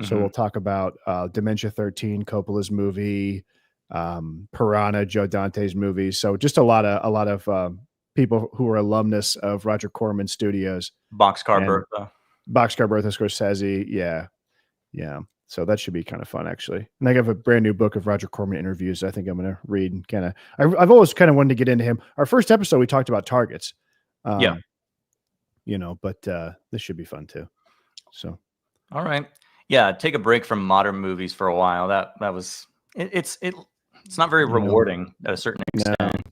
A: So we'll talk about Dementia 13, Coppola's movie, Piranha, Joe Dante's movies. So just a lot of people who are alumnus of Roger Corman Studios.
B: Boxcar Bertha,
A: Scorsese. Yeah. So that should be kind of fun, actually. And I have a brand new book of Roger Corman interviews I think I'm going to read. And kind of, I've always kind of wanted to get into him. Our first episode, we talked about targets. But this should be fun too. So,
B: all right. Yeah. Take a break from modern movies for a while. That was, it's not very rewarding at a certain extent.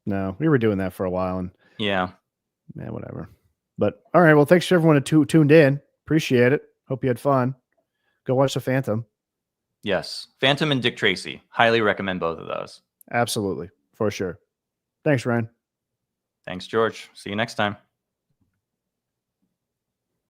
A: No, we were doing that for a while and whatever. But all right. Well, thanks to everyone who tuned in. Appreciate it. Hope you had fun. Go watch The Phantom.
B: Yes. Phantom and Dick Tracy. Highly recommend both of those.
A: Absolutely. For sure. Thanks, Ryan.
B: Thanks, George. See you next time.